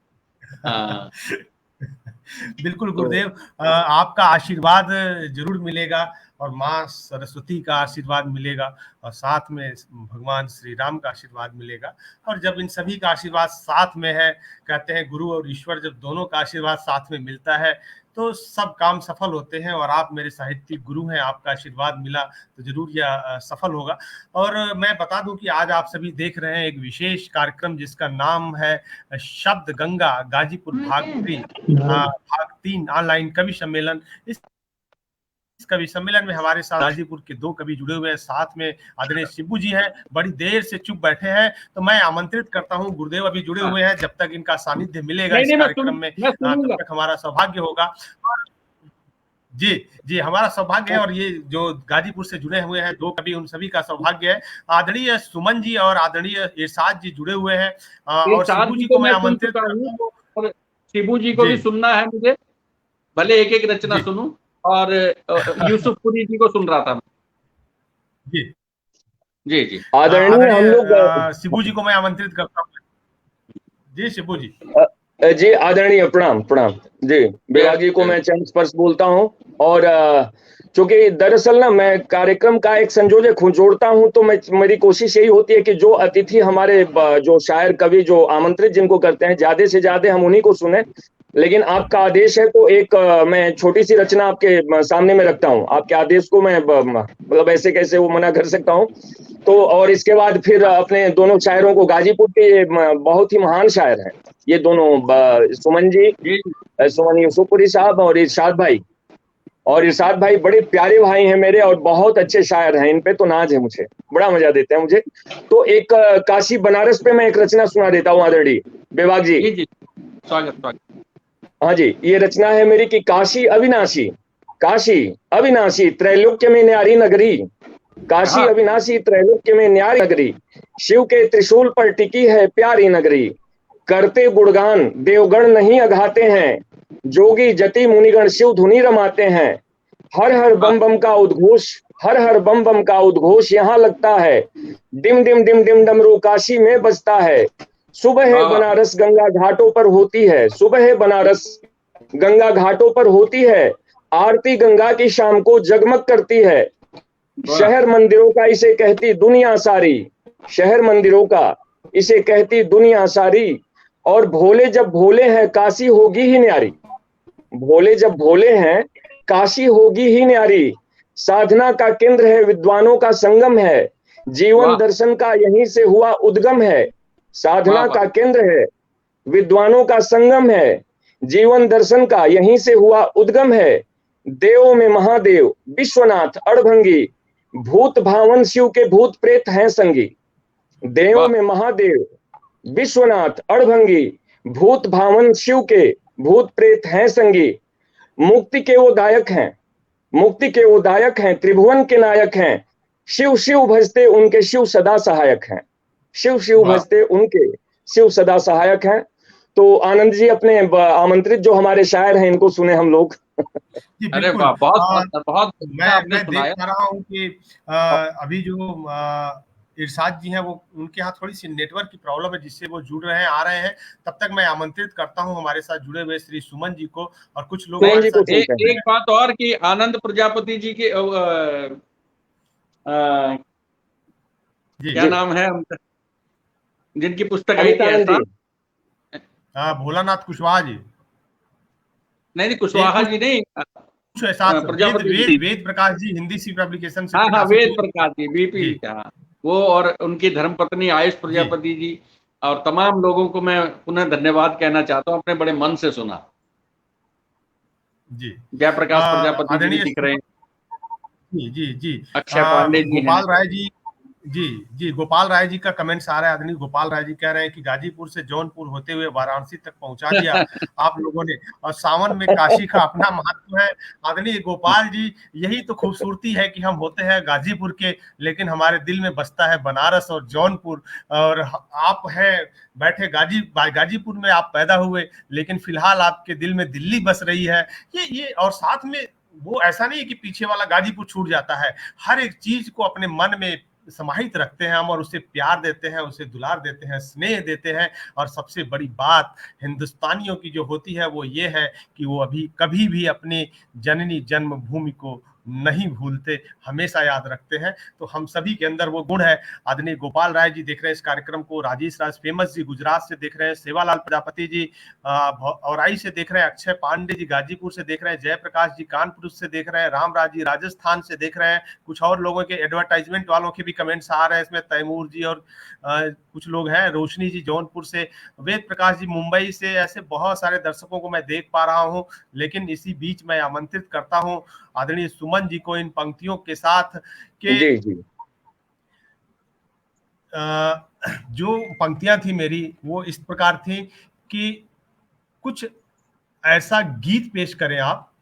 Speaker 1: बिल्कुल गुरुदेव, आपका आशीर्वाद जरूर मिलेगा और माँ सरस्वती का आशीर्वाद मिलेगा और साथ में भगवान श्री राम का आशीर्वाद मिलेगा। और जब इन सभी का आशीर्वाद साथ में है, कहते हैं गुरु और ईश्वर जब दोनों का आशीर्वाद साथ में मिलता है तो सब काम सफल होते हैं। और आप मेरे साहित्यिक गुरु हैं, आपका आशीर्वाद मिला तो जरूर यह सफल होगा। और मैं बता दूं कि आज आप सभी देख रहे हैं एक विशेष कार्यक्रम जिसका नाम है शब्द गंगा गाजीपुर भाग 3 ऑनलाइन कवि सम्मेलन। इस कवि सम्मेलन में हमारे साथ गाजीपुर के 2 कवि जुड़े हुए हैं, साथ में आदरणीय शिबू जी हैं, बड़ी देर से चुप बैठे हैं। तो मैं आमंत्रित करता हूं, गुरुदेव अभी जुड़े हुए हैं, जब तक इनका सानिध्य मिलेगा इस कार्यक्रम में तब तक हमारा सौभाग्य होगा। जी जी, हमारा सौभाग्य है। और ये जो गाजीपुर से जुड़े हुए हैं 2 कवि, उन सभी का सौभाग्य है। आदरणीय सुमन जी और आदरणीय इरशाद जी जुड़े हुए हैं और शिबू जी को मैं आमंत्रित करता हूं।
Speaker 5: शिबू जी को भी सुनना है मुझे, भले एक एक रचना सुनूं। और यूसुफपुरी जी को सुन रहा था।
Speaker 1: जी
Speaker 5: जी जी,
Speaker 3: आदरणीय हम लोग
Speaker 1: शिबू जी को मैं आमंत्रित करता हूँ। जी शिबू जी।
Speaker 3: जी आदरणीय, प्रणाम प्रणाम जी। विभाग जी को मैं चरण स्पर्श बोलता हूँ। और चूंकि दरअसल ना मैं कार्यक्रम का एक संयोजक हूँ, जोड़ता हूँ, तो मेरी कोशिश यही होती है कि जो अतिथि हमारे जो शायर कवि जो आमंत्रित जिनको करते हैं, ज्यादा से ज्यादा हम उन्हीं को सुने। लेकिन आपका आदेश है तो एक मैं छोटी सी रचना आपके सामने में रखता हूँ। आपके आदेश को मैं मतलब ऐसे कैसे वो मना कर सकता हूँ। तो और इसके बाद फिर अपने दोनों शायरों को, गाजीपुर के बहुत ही महान शायर हैं ये दोनों, सुमन जी, सुमन यूसुफपुरी साहब और इरशाद भाई। और इरशाद भाई बड़े प्यारे भाई हैं मेरे और बहुत अच्छे शायर हैं, इन पे तो नाज है मुझे, बड़ा मजा देते हैं मुझे। तो एक काशी बनारस पे मैं एक रचना सुना देता हूँ आदरणीय बेबाक जी।
Speaker 5: जी स्वागत।
Speaker 3: हाँ जी, ये रचना है मेरी कि काशी अविनाशी त्रैलोक्य में न्यारी नगरी, काशी अविनाशी त्रैलोक्य में न्यारी नगरी, शिव के त्रिशूल पर टिकी है प्यारी नगरी, करते गुणगान देवगण नहीं अघाते हैं, जोगी जति मुनिगण शिव धुनी रमाते हैं, हर हर बम बम का उद्घोष, हर हर बम बम का उद्घोष यहाँ लगता है, डिम डिम डिम डिम डमरू काशी में बजता है, सुबह बनारस गंगा घाटों पर होती है, सुबह बनारस गंगा घाटों पर होती है, आरती गंगा की शाम को जगमग करती है, शहर मंदिरों का इसे कहती दुनिया सारी, शहर मंदिरों का इसे कहती दुनिया सारी, और भोले जब भोले हैं काशी होगी ही न्यारी, भोले जब भोले हैं काशी होगी ही न्यारी, साधना का केंद्र है विद्वानों का संगम है, जीवन दर्शन का यहीं से हुआ उद्गम है, साधना का केंद्र है विद्वानों का संगम है, जीवन दर्शन का यहीं से हुआ उद्गम है, देवों में महादेव विश्वनाथ अड़भंगी, भूत भावन शिव के भूत प्रेत हैं संगी, देवों में महादेव विश्वनाथ अड़भंगी, भूत भावन शिव के भूत प्रेत हैं संगी, मुक्ति के वो दायक हैं, मुक्ति के वो दायक हैं, त्रिभुवन के नायक हैं, शिव शिव भजते उनके शिव सदा सहायक हैं, शिव शिव भजते उनके शिव सदा सहायक हैं। तो आनंद जी अपने आमंत्रित जो हमारे शायर हैं इनको सुने हम लोग।
Speaker 1: जी
Speaker 5: अरे
Speaker 1: बिल्कुल।
Speaker 5: बहुत
Speaker 1: मैं देख पा रहा हूँ कि अभी जो इरशाद जी हैं वो उनके यहाँ थोड़ी सी नेटवर्क की प्रॉब्लम है जिससे वो जुड़ रहे हैं, आ रहे हैं। तब तक मैं आमंत्रित करता हूँ हमारे साथ जुड़े हुए श्री सुमन जी को और कुछ लोग
Speaker 5: एक बात और कि आनंद प्रजापति जी के क्या नाम है जिनकी पुस्तक आई थी,
Speaker 1: भोलानाथ कुशवाहा जी,
Speaker 5: नहीं कुशवाहा जी नहीं,
Speaker 1: वेद प्रकाश जी हिंदी सी पब्लिकेशन से।
Speaker 5: हाँ वेद प्रकाश जी बीपी, वो और उनकी धर्मपत्नी आयुष प्रजापति जी और तमाम लोगों को मैं पुनः धन्यवाद कहना चाहता हूँ, अपने बड़े मन से सुना।
Speaker 1: जी
Speaker 5: जयप्रकाश प्रजापति जी दिख रहे हैं,
Speaker 1: जी
Speaker 5: अक्षय पांडे जी,
Speaker 1: गोपाल राय जी गोपाल राय जी का कमेंट्स आ रहा है। आदरणीय गोपाल राय जी कह रहे हैं कि गाजीपुर से जौनपुर होते हुए वाराणसी तक पहुंचा दिया आप लोगों ने, और सावन में काशी का अपना महत्व है। आदरणीय गोपाल जी, यही तो खूबसूरती है कि हम होते हैं गाजीपुर के, लेकिन हमारे दिल में बसता है बनारस और जौनपुर। और आप हैं बैठे गाजीपुर में, आप पैदा हुए, लेकिन फिलहाल आपके दिल में दिल्ली बस रही है। ये और साथ में वो ऐसा नहीं है कि पीछे वाला गाजीपुर छूट जाता है, हर एक चीज को अपने मन में समाहित रखते हैं हम और उसे प्यार देते हैं, उसे दुलार देते हैं, स्नेह देते हैं। और सबसे बड़ी बात हिंदुस्तानियों की जो होती है वो ये है कि वो कभी भी अपने जननी जन्मभूमि को नहीं भूलते, हमेशा याद रखते हैं। तो हम सभी के अंदर वो गुण है। आदरणीय गोपाल राय जी देख रहे हैं इस कार्यक्रम को, राजेश राज फेमस जी गुजरात से देख रहे हैं, सेवालाल प्रजापति जी औराई से देख रहे हैं, अक्षय पांडे जी गाजीपुर से देख रहे हैं, जयप्रकाश जी कानपुर से देख रहे हैं, रामराज जी राजस्थान से देख रहे हैं। कुछ और लोगों के एडवर्टाइजमेंट वालों के भी कमेंट्स आ रहे हैं इसमें, तैमूर जी और कुछ लोग हैं, रोशनी जी जौनपुर से, वेद प्रकाश जी मुंबई से, ऐसे बहुत सारे दर्शकों को मैं देख पा रहा हूं। लेकिन इसी बीच मैं आमंत्रित करता हूं आदरणीय सुमन जी को इन पंक्तियों के साथ के जो पंक्तियां थी मेरी वो इस प्रकार थी कि कुछ ऐसा गीत पेश करें आप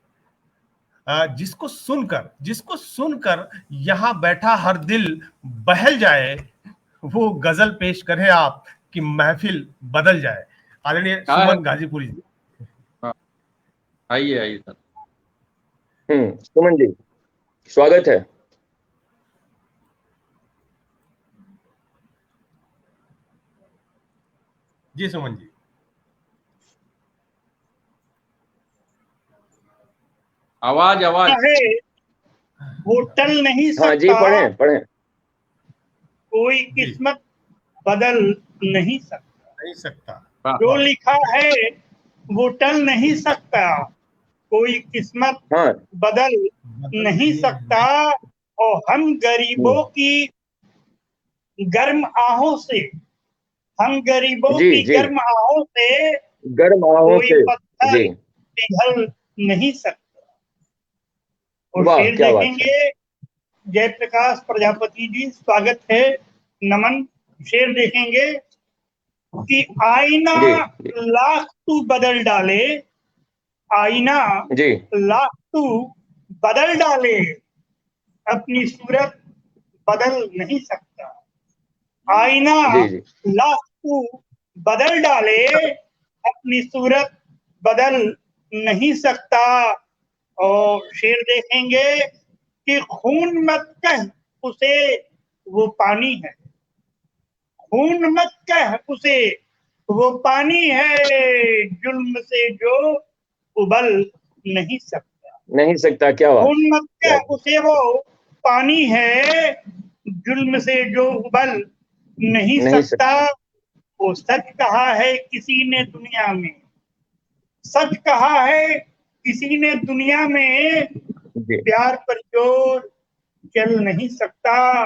Speaker 1: जिसको सुनकर यहां बैठा हर दिल बहल जाए, वो गजल पेश करें आप कि महफिल बदल जाए। आदरणीय सुमन गाजीपुरी जी,
Speaker 5: आइए सर।
Speaker 3: सुमन जी स्वागत है।
Speaker 1: जी सुमन जी,
Speaker 2: आवाज होटल नहीं सकता।
Speaker 3: हाँ जी, पढ़ें।
Speaker 2: कोई किस्मत बदल नहीं सकता।
Speaker 1: नहीं सकता।
Speaker 2: जो लिखा है वो टल नहीं सकता, कोई किस्मत
Speaker 3: हाँ
Speaker 2: बदल नहीं सकता, और हम गरीबों की गर्म आहों से, हम गरीबों
Speaker 3: जी
Speaker 2: की
Speaker 3: जी,
Speaker 2: गर्म आहों से
Speaker 3: गर्म आहों
Speaker 2: कोई
Speaker 3: से।
Speaker 2: पत्थर
Speaker 3: जी,
Speaker 2: पिघल नहीं सकता। और
Speaker 3: वाह
Speaker 2: शेर
Speaker 3: क्या बात है।
Speaker 2: देखेंगे, जयप्रकाश प्रजापति जी, स्वागत है, नमन। शेर देखेंगे कि आईना
Speaker 3: जी जी
Speaker 2: लाख तू बदल डाले, आईना
Speaker 3: जी
Speaker 2: लाख तू बदल डाले, अपनी सूरत बदल नहीं सकता। आईना
Speaker 3: जी जी
Speaker 2: लाख तू बदल डाले, अपनी सूरत बदल नहीं सकता। और शेर देखेंगे कि खून मत कह उसे वो पानी है, खून मत कह उसे वो पानी है, जुल्म से जो उबल नहीं सकता।
Speaker 3: नहीं सकता, क्या बात,
Speaker 2: खून मत
Speaker 3: क्या
Speaker 2: कह उसे वो पानी है, जुल्म से जो उबल नहीं
Speaker 3: नहीं
Speaker 2: सकता।
Speaker 3: सकता।
Speaker 2: वो सच कहा है किसी ने दुनिया में, सच कहा है किसी ने दुनिया में,
Speaker 3: जी
Speaker 2: प्यार पर जोर चल नहीं सकता।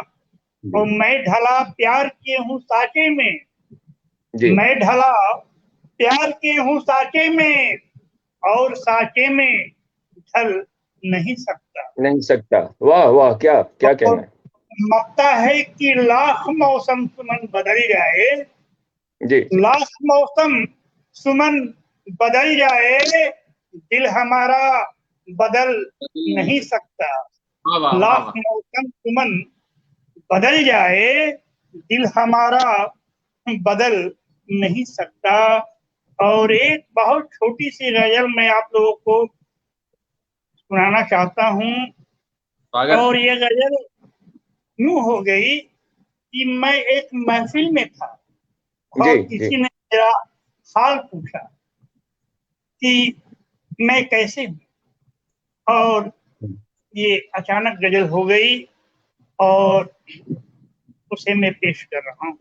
Speaker 2: और
Speaker 3: जी
Speaker 2: मैं ढला प्यार के हूँ साचे में,
Speaker 3: जी,
Speaker 2: मैं ढला प्यार के हूँ साचे में, और साचे में ढल नहीं सकता।
Speaker 3: नहीं सकता, वाह वाह, क्या क्या
Speaker 2: और
Speaker 3: कहना है।
Speaker 2: मक्ता है कि लाख मौसम सुमन बदल जाए,
Speaker 3: जी जी,
Speaker 2: लाख मौसम सुमन बदल जाए, दिल हमारा बदल नहीं सकता।
Speaker 5: वाह वाह वाह
Speaker 2: लाख
Speaker 5: वाह।
Speaker 2: मौसम सुमन बदल जाए, दिल हमारा बदल नहीं सकता। और एक बहुत छोटी सी गजल मैं आप लोगों को सुनाना चाहता हूँ।
Speaker 5: स्वागत।
Speaker 2: और ये गजल यूं हो गई कि मैं एक महफिल में था,
Speaker 3: जी
Speaker 2: और
Speaker 3: जी,
Speaker 2: किसी ने मेरा हाल पूछा कि मैं कैसे हूँ। और ये अचानक गजल हो गई, और उसे मैं पेश कर रहा हूँ।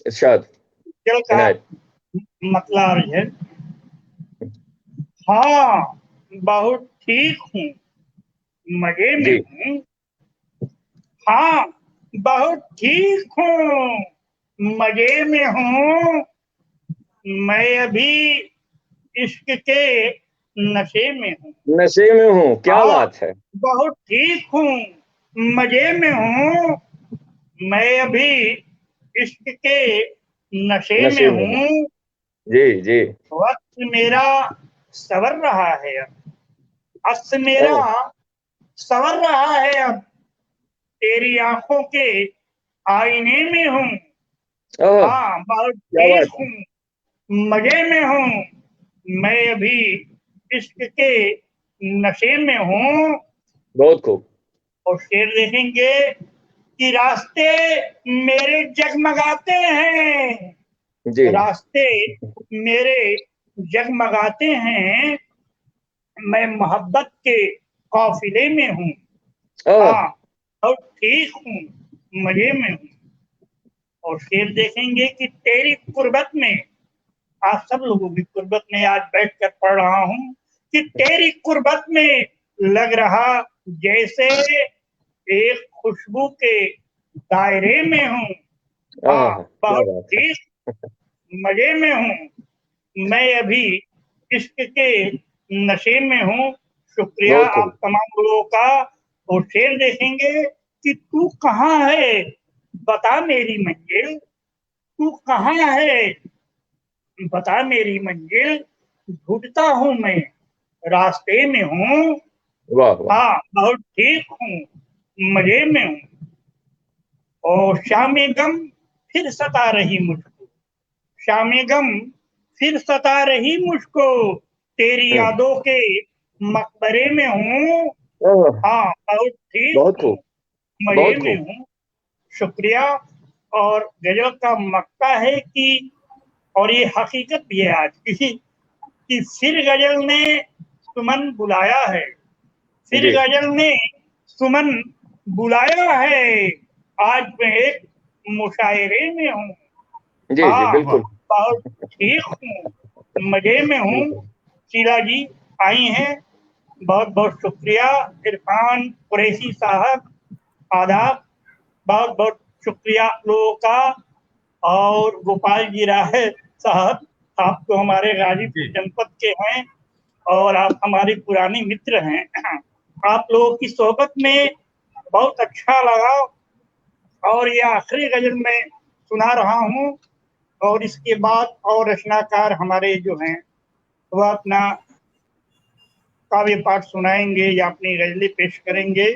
Speaker 3: इरशाद,
Speaker 2: गजल का
Speaker 3: इनायत।
Speaker 2: मतलब है, हाँ बहुत ठीक हूँ, मजे में
Speaker 3: जी,
Speaker 2: हूँ, हाँ बहुत ठीक हूँ, मजे में हूँ, मैं अभी इश्क के नशे में हूँ।
Speaker 3: नशे में हूँ, क्या
Speaker 2: हाँ
Speaker 3: बात है।
Speaker 2: बहुत ठीक हूँ, मजे में हूँ, मैं अभी इश्क के नशे में
Speaker 3: नशे में हूँ,
Speaker 2: हूँ।
Speaker 3: जी जी,
Speaker 2: वक्त मेरा सवर रहा है अब, अस्त मेरा
Speaker 3: ओह,
Speaker 2: सवर रहा है अब, तेरी आंखों के आईने में हूँ।
Speaker 3: ओह,
Speaker 2: हाँ बहुत
Speaker 3: क्या
Speaker 2: ठीक
Speaker 3: बात है।
Speaker 2: हूँ, मजे में हूँ, मैं अभी इश्क के नशे में हूँ।
Speaker 3: बहुत खूब।
Speaker 2: और शेर देखेंगे कि रास्ते मेरे जगमगाते हैं,
Speaker 3: जी,
Speaker 2: रास्ते मेरे जगमगाते हैं, मैं मोहब्बत के काफिले में हूँ।
Speaker 3: ओह,
Speaker 2: हाँ और ठीक हूँ, मजे में हूँ। और शेर देखेंगे कि तेरी कुर्बत में, आप सब लोगों की कुर्बत में आज बैठ कर पढ़ रहा हूँ कि तेरी कुर्बत में लग रहा जैसे एक खुशबू के दायरे में हूँ। हाँ
Speaker 3: आह, क्या
Speaker 2: बहुत
Speaker 3: बात है।
Speaker 2: ठीक, मजे में हूँ, मैं अभी इश्क के नशे में हूँ। शुक्रिया
Speaker 3: बहुत
Speaker 2: आप
Speaker 3: खूब।
Speaker 2: तमाम लोगों का। और शेर देखेंगे कि तू कहाँ है, बता मेरी मंजिल, तू कहाँ है, बता मेरी मंजिल, ढूंढता हूँ मैं, रास्ते में हूँ।
Speaker 3: वाह वाह,
Speaker 2: हाँ बहुत ठीक हूँ, मजे में हूँ। और शाम गम फिर सता रही मुझको, शाम गम फिर सता रही मुझको, तेरी
Speaker 3: हम्म,
Speaker 2: यादों के मकबरे में हूँ।
Speaker 3: ओह,
Speaker 2: हाँ बहुत ठीक
Speaker 3: बहुत
Speaker 2: हूँ,
Speaker 3: खूब,
Speaker 2: मजे
Speaker 3: बहुत
Speaker 2: में
Speaker 3: खूब।
Speaker 2: हूँ। शुक्रिया। और गजल का मक्ता है कि, और ये हकीकत भी है आज की, कि फिर गजल ने सुमन बुलाया है, फिर
Speaker 3: जी
Speaker 2: गजल ने सुमन बुलाया है, आज मैं एक मुशायरे में हूँ।
Speaker 3: जी जी,
Speaker 2: हाँ
Speaker 1: वाह,
Speaker 3: बिल्कुल।
Speaker 2: बहुत ठीक हूँ, मजे में हूँ। शीला जी आई हैं, बहुत बहुत शुक्रिया। इरफान कुरैशी साहब आदाब, बहुत बहुत शुक्रिया आप लोगों का। और गोपाल जी राय साहब, आप तो हमारे गाजीपुर
Speaker 1: जी
Speaker 2: जनपद के हैं और आप हमारे पुराने मित्र हैं। आप लोगों की सोहबत में बहुत अच्छा लगा और ये आखिरी गजल मैं सुना रहा हूँ। और इसके बाद और रचनाकार हमारे जो हैं वह अपना काव्य पाठ सुनाएंगे या अपनी गजलें पेश करेंगे।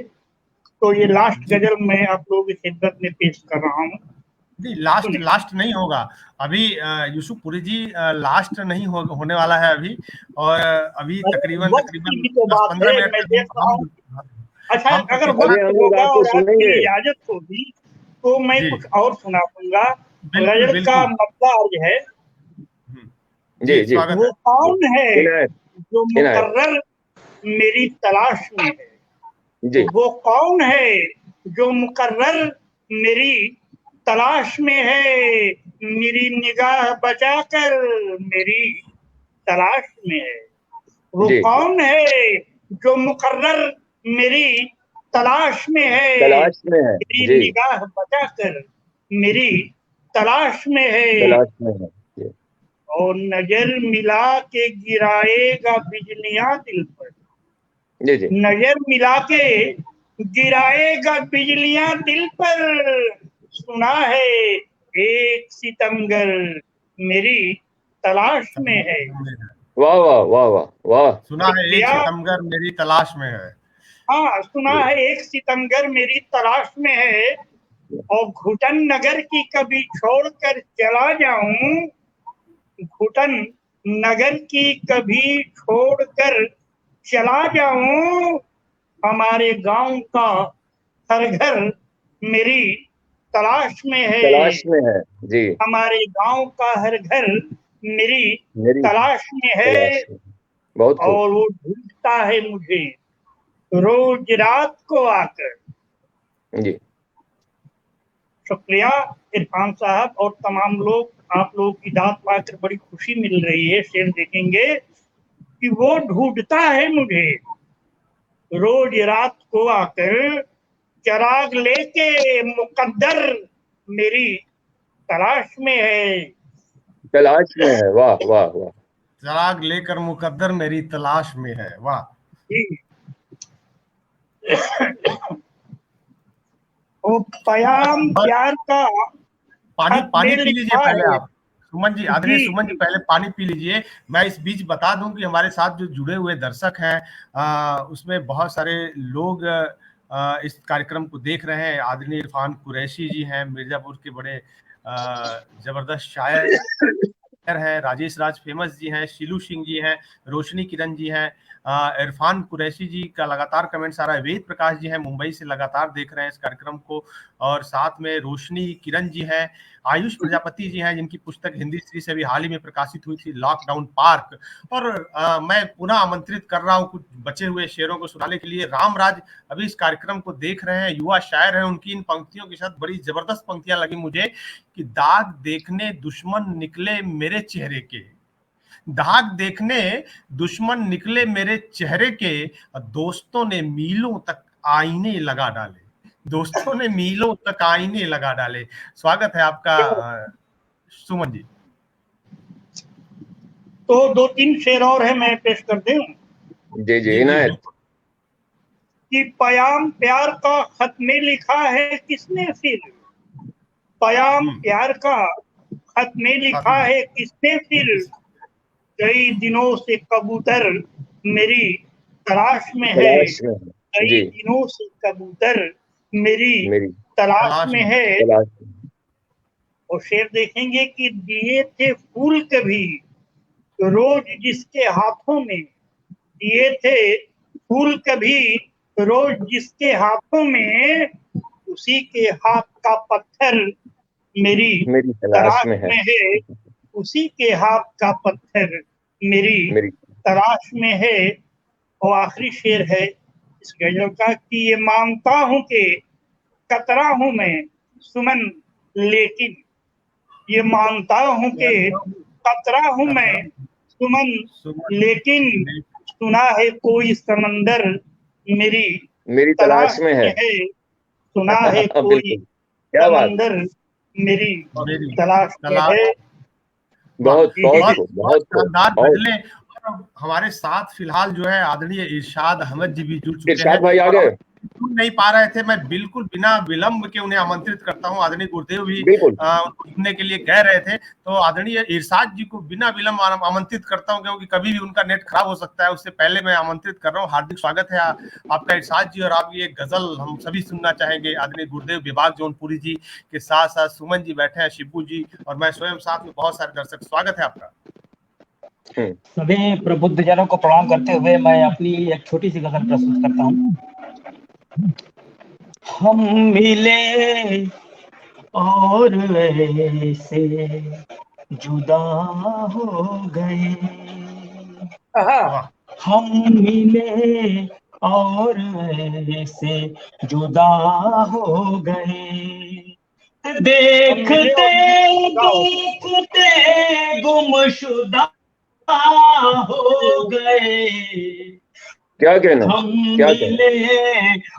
Speaker 2: तो ये लास्ट
Speaker 1: जी
Speaker 2: गजल मैं आप लोगों की खिदमत में पेश कर रहा हूँ।
Speaker 1: जी, लास्ट
Speaker 2: सुनिए।
Speaker 1: लास्ट नहीं होगा अभी। यूसुफपुरी जी लास्ट नहीं होने वाला है अभी। और अभी
Speaker 2: अरे
Speaker 1: तकरीबन
Speaker 2: वक्त की
Speaker 1: तकरीबन
Speaker 2: भी तो बात
Speaker 1: 10-15
Speaker 2: है,
Speaker 1: मिनट
Speaker 2: मैं
Speaker 1: तक
Speaker 2: देख रहा हूँ। अच्छा,
Speaker 1: हम तो
Speaker 2: अगर
Speaker 1: कितना।
Speaker 3: अभी
Speaker 2: वक्त
Speaker 3: हम लोग
Speaker 2: होगा
Speaker 3: आपको
Speaker 2: और आपकी
Speaker 3: सुनेंगे।
Speaker 2: इजाजत होगी तो मैं
Speaker 1: जी
Speaker 2: कुछ और सुना दूंगा।
Speaker 1: बिल्कुल
Speaker 2: गजल का
Speaker 1: बिल्कुल।
Speaker 2: मतलब अर्ज है,
Speaker 3: जी
Speaker 1: जी
Speaker 3: जी
Speaker 1: स्वागत
Speaker 2: वो
Speaker 1: है।
Speaker 2: कौन है
Speaker 3: इनायत
Speaker 2: जो
Speaker 3: इनायत
Speaker 2: मुकर्रर मेरी तलाश में है।
Speaker 3: जी
Speaker 2: वो कौन है जो मुकर्रर मेरी तलाश में है। मेरी निगाह बचाकर मेरी तलाश में है। वो
Speaker 3: जी
Speaker 2: कौन है जो मुकर्रर मेरी तलाश में है।
Speaker 3: तलाश में है।
Speaker 2: मेरी
Speaker 3: जी
Speaker 2: निगाह बचाकर मेरी तलाश में है।
Speaker 3: तलाश में है। जी
Speaker 2: और नजर मिला के गिराएगा बिजलियां दिल पर।
Speaker 3: जी जी
Speaker 2: नजर मिला के गिराएगा बिजलियां दिल पर। सुना है एक सितमगर मेरी तलाश में है।
Speaker 3: वाह वाह वाह वाह वाह।
Speaker 1: सुना है एक
Speaker 2: शुक्रिया।
Speaker 1: सितमगर मेरी तलाश में है।
Speaker 2: हाँ, सुना है एक सितमगर मेरी तलाश में है। और घुटन नगर की कभी छोड़कर चला जाऊं। घुटन नगर की कभी छोड़कर चला जाऊं। हमारे गांव का हर घर मेरी तलाश में है।
Speaker 3: तलाश में है। जी
Speaker 2: हमारे गांव का हर घर मेरी
Speaker 3: मेरी
Speaker 2: तलाश में है।
Speaker 3: तलाश में। बहुत खूब।
Speaker 2: और वो ढूंढता है मुझे रोज रात को आकर।
Speaker 3: जी
Speaker 2: शुक्रिया इरफान साहब और तमाम लोग, आप लोगों की दाद पाकर बड़ी खुशी मिल रही है। शेर देखेंगे कि वो ढूंढता है मुझे रोज रात को आकर। चिराग लेके मुकद्दर मेरी तलाश में है।
Speaker 3: तलाश में है। वाह वाह वाह।
Speaker 1: चिराग लेकर मुकद्दर मेरी तलाश में है। वाह।
Speaker 2: वो पयाम
Speaker 1: और
Speaker 2: प्यार का
Speaker 1: पानी
Speaker 2: खत
Speaker 1: पानी
Speaker 2: में
Speaker 1: पी लीजिए
Speaker 2: लिखा
Speaker 1: पहले
Speaker 2: है।
Speaker 1: आप। सुमन जी, आदरणीय
Speaker 2: जी
Speaker 1: सुमन जी, पहले पानी पी लीजिए। मैं इस बीच बता दूं कि हमारे साथ जो जुड़े हुए दर्शक हैं उसमें बहुत सारे लोग इस कार्यक्रम को देख रहे हैं। आदरणीय इरफान कुरैशी जी हैं, मिर्जापुर के बड़े जबरदस्त शायर हैं। राजेश राज फेमस जी हैं, शीलू सिंह जी हैं, रोशनी किरण जी हैं, इरफान कुरैशी जी का लगातार कमेंट्स आ रहा है। वेद प्रकाश जी हैं, मुंबई से लगातार देख रहे हैं इस कार्यक्रम को। और साथ में रोशनी किरण जी हैं, आयुष प्रजापति जी हैं, जिनकी पुस्तक हिंदी श्री से भी हाल ही में प्रकाशित हुई थी, लॉकडाउन पार्क। और मैं पुनः आमंत्रित कर रहा हूं कुछ बचे हुए शेरों को सुनाने के लिए। रामराज अभी इस कार्यक्रम को देख रहे हैं, युवा शायर हैं। उनकी इन पंक्तियों के साथ बड़ी जबरदस्त पंक्तियां लगी मुझे कि दाग देखने दुश्मन निकले मेरे चेहरे के। दाग देखने दुश्मन निकले मेरे चेहरे के, दोस्तों ने मीलों तक आईने लगा डाले। दोस्तों ने मीलों तक आईने लगा डाले। स्वागत है आपका सुमन जी।
Speaker 2: तो दो तीन शेर और है, मैं पेश कर दूं
Speaker 3: जी जी
Speaker 1: जी जी
Speaker 3: इनायत।
Speaker 1: बिल्कुल।
Speaker 2: कि पयाम प्यार का खत में लिखा है किसने फिर। पयाम प्यार का खत में लिखा
Speaker 1: साथ
Speaker 2: है किसने फिर। कई दिनों से कबूतर मेरी तलाश में है।
Speaker 3: तलाश में है।
Speaker 2: कई
Speaker 3: जी
Speaker 2: दिनों से कबूतर मेरी
Speaker 3: मेरी
Speaker 2: तलाश
Speaker 1: तलाश
Speaker 2: में
Speaker 1: में।
Speaker 2: है।
Speaker 3: तलाश में।
Speaker 2: और शेर देखेंगे कि दिए थे फूल कभी रोज जिसके हाथों में। दिए थे फूल कभी रोज जिसके हाथों में। उसी के हाथ का पत्थर मेरी
Speaker 3: मेरी तलाश
Speaker 2: तलाश
Speaker 3: में है।
Speaker 2: में है। उसी के हाथ का पत्थर मेरी
Speaker 3: मेरी
Speaker 2: तलाश में है। और आखिरी शेर है इस गजल का कि ये मानता हूं कि कतरा हूं मैं सुमन, लेकिन ये मानता हूं कि कतरा हूं मैं सुमन, लेकिन सुना है कोई समंदर मेरी
Speaker 3: तलाश में है।
Speaker 2: सुना है कोई
Speaker 3: क्या बात,
Speaker 2: समंदर मेरी तलाश में है।
Speaker 3: बहुत
Speaker 1: शानदार गजलें। और हमारे साथ फिलहाल जो है आदरणीय इरशाद अहमद जी भी जुड़ चुके हैं।
Speaker 3: इरशाद भाई आ गए,
Speaker 1: सुन नहीं पा रहे थे, मैं बिल्कुल बिना विलंब के उन्हें आमंत्रित करता हूं। आदरणीय गुरुदेव भी उनको सुनने के लिए कह रहे थे, तो आदरणीय इरशाद जी को बिना विलंब आमंत्रित करता हूं, क्योंकि कभी भी उनका नेट खराब हो सकता है। उससे पहले मैं आमंत्रित कर रहा हूं। हार्दिक स्वागत है आपका इरशाद जी, और आपकी एक गजल हम सभी सुनना चाहेंगे। आदरणीय गुरुदेव विभाग जौनपुरी जी के साथ साथ सुमन जी बैठे हैं, शिबू जी और मैं स्वयं, साथ में बहुत सारे दर्शक। स्वागत है आपका।
Speaker 4: सभी प्रबुद्ध जनों को प्रणाम करते हुए मैं अपनी एक छोटी सी गजल प्रस्तुत करता हूँ। हम मिले और ऐसे जुदा हो गए, हम मिले और ऐसे जुदा हो गए, देखते देखते गुमशुदा हो गए।
Speaker 3: क्या कहना,
Speaker 4: हम मिले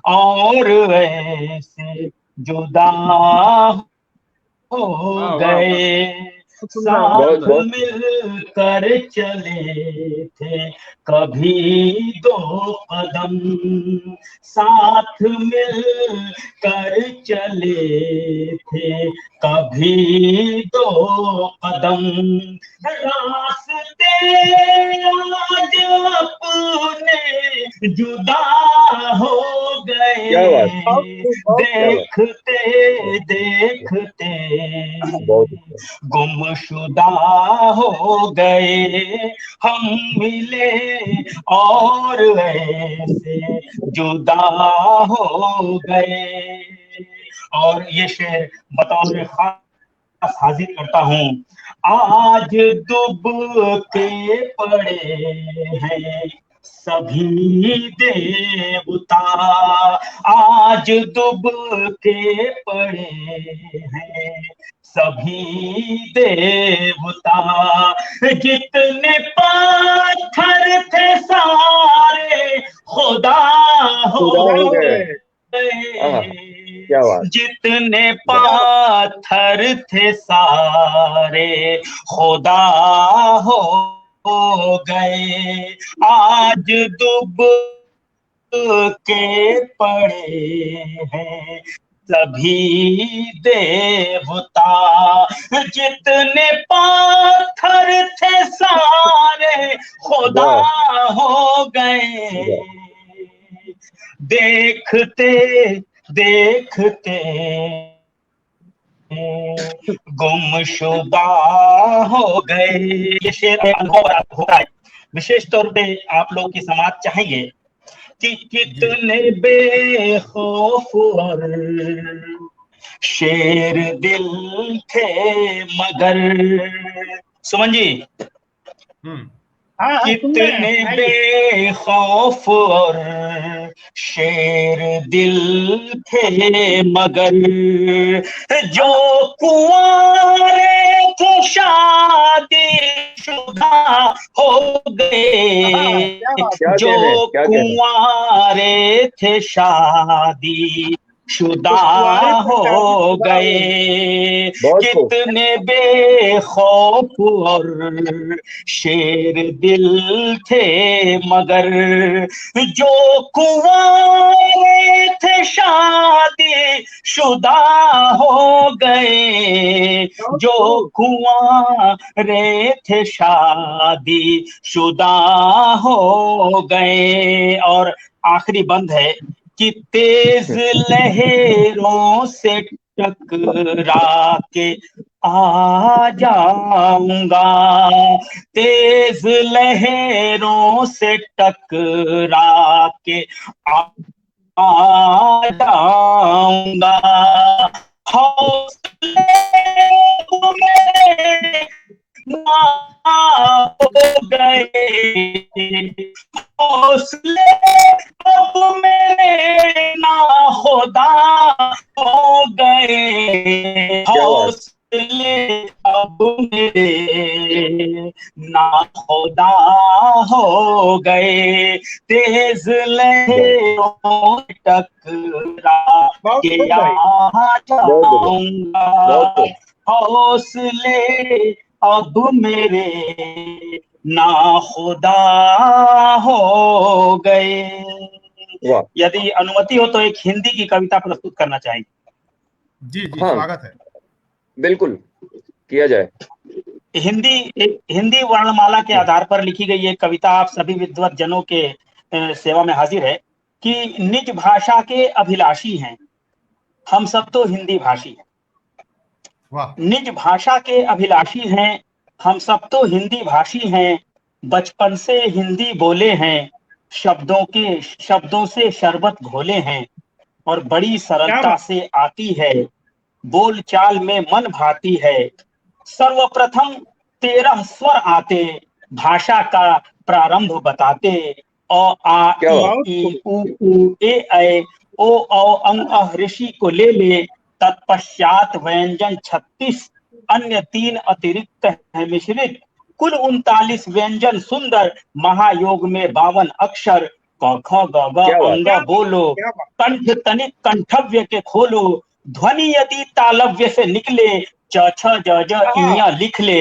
Speaker 4: और ऐसे जुदा हो गए, साथ मिलकर चले थे कभी दो कदम, साथ मिलकर चले थे कभी दो कदम, रास्ते आज अपने जुदा हो गए, देखते देखते गुमशुदा हो गए, हम मिले और ऐसे जुदा हो गए। और ये शेर बतौर खास हाजिर करता हूँ। आज डूब के पड़े हैं सभी देवता, आज डूब के पड़े हैं सभी देवता, जितने पत्थर थे सारे खुदा हो गए, जितने पत्थर थे सारे खुदा हो गए, आज डूब के पड़े हैं सभी देवता, जितने पत्थर थे सारे खुदा हो गए, देखते देखते गुमशुदा हो गए। ये शेर अनुभव होता है, विशेष तौर पे आप लोग की समाज चाहेंगे कि कितने बेखौफ और शेर दिल थे मगर, सुमन जी, कितने बेखौफ और शेर दिल थे मगर, जो कुंवारे थे शादीशुदा हो गए, जो कुंवारे थे शादी शुदा हो गए, कितने बेखौफ और शेर दिल थे मगर, जो कुंवारे थे शादी शुदा हो गए, जो कुंवारे थे शादी शुदा हो गए। और आखिरी बंद है कि तेज लहरों से टकरा के आ जाऊंगा, तेज लहरों से टकरा के आ जाऊंगा, हौसले मेरे ना हो गए, हौसले अब मेरे ना खुदा हो गए, हौसले अब मेरे नाखुदा हो गए, तेज लहरों टकरा
Speaker 2: बहुत
Speaker 4: के
Speaker 2: खूब भाई।
Speaker 4: यहाँ
Speaker 3: बहुत
Speaker 4: जाऊंगा, हौसले अब मेरे नाखुदा हो गए।
Speaker 3: वाह।
Speaker 4: यदि अनुमति हो तो एक हिंदी की कविता प्रस्तुत करना चाहेंगे।
Speaker 1: जी जी,
Speaker 3: हाँ
Speaker 1: स्वागत है।
Speaker 3: बिल्कुल, किया जाए।
Speaker 4: हिंदी वर्णमाला के आधार पर लिखी गई ये कविता आप सभी विद्वत जनों के सेवा में हाजिर है कि निज भाषा के अभिलाषी हैं, हम सब तो हिंदी भाषी हैं।
Speaker 1: वाह।
Speaker 4: निज भाषा के अभिलाषी हैं, हम सब तो हिंदी भाषी हैं, बचपन से हिंदी बोले हैं, शब्दों से शरबत घोले हैं, और बड़ी
Speaker 2: क्या
Speaker 4: सरलता
Speaker 2: बात।
Speaker 4: से आती है, बोल चाल में मन भाती है। सर्वप्रथम 13 स्वर आते, भाषा का प्रारंभ बताते, अ आ
Speaker 3: क्या
Speaker 4: इ
Speaker 3: बात।
Speaker 2: बहुत खूब।
Speaker 4: ई उ ए ऐ ओ औ अं अः ऋषि को ले ले, तत्पश्चात व्यंजन 36, अन्य 3 अतिरिक्त है मिश्रित, कुल 39 व्यंजन सुंदर, महायोग में 52 अक्षर, क ख ग घ
Speaker 3: क्या बात।
Speaker 4: अंग
Speaker 2: क्या
Speaker 4: बोलो,
Speaker 2: क्या बात।
Speaker 4: कंठ तनिक कंठव्य के खोलो, ध्वनि यदि तालव्य से निकले, च छ ज ज इया लिख ले।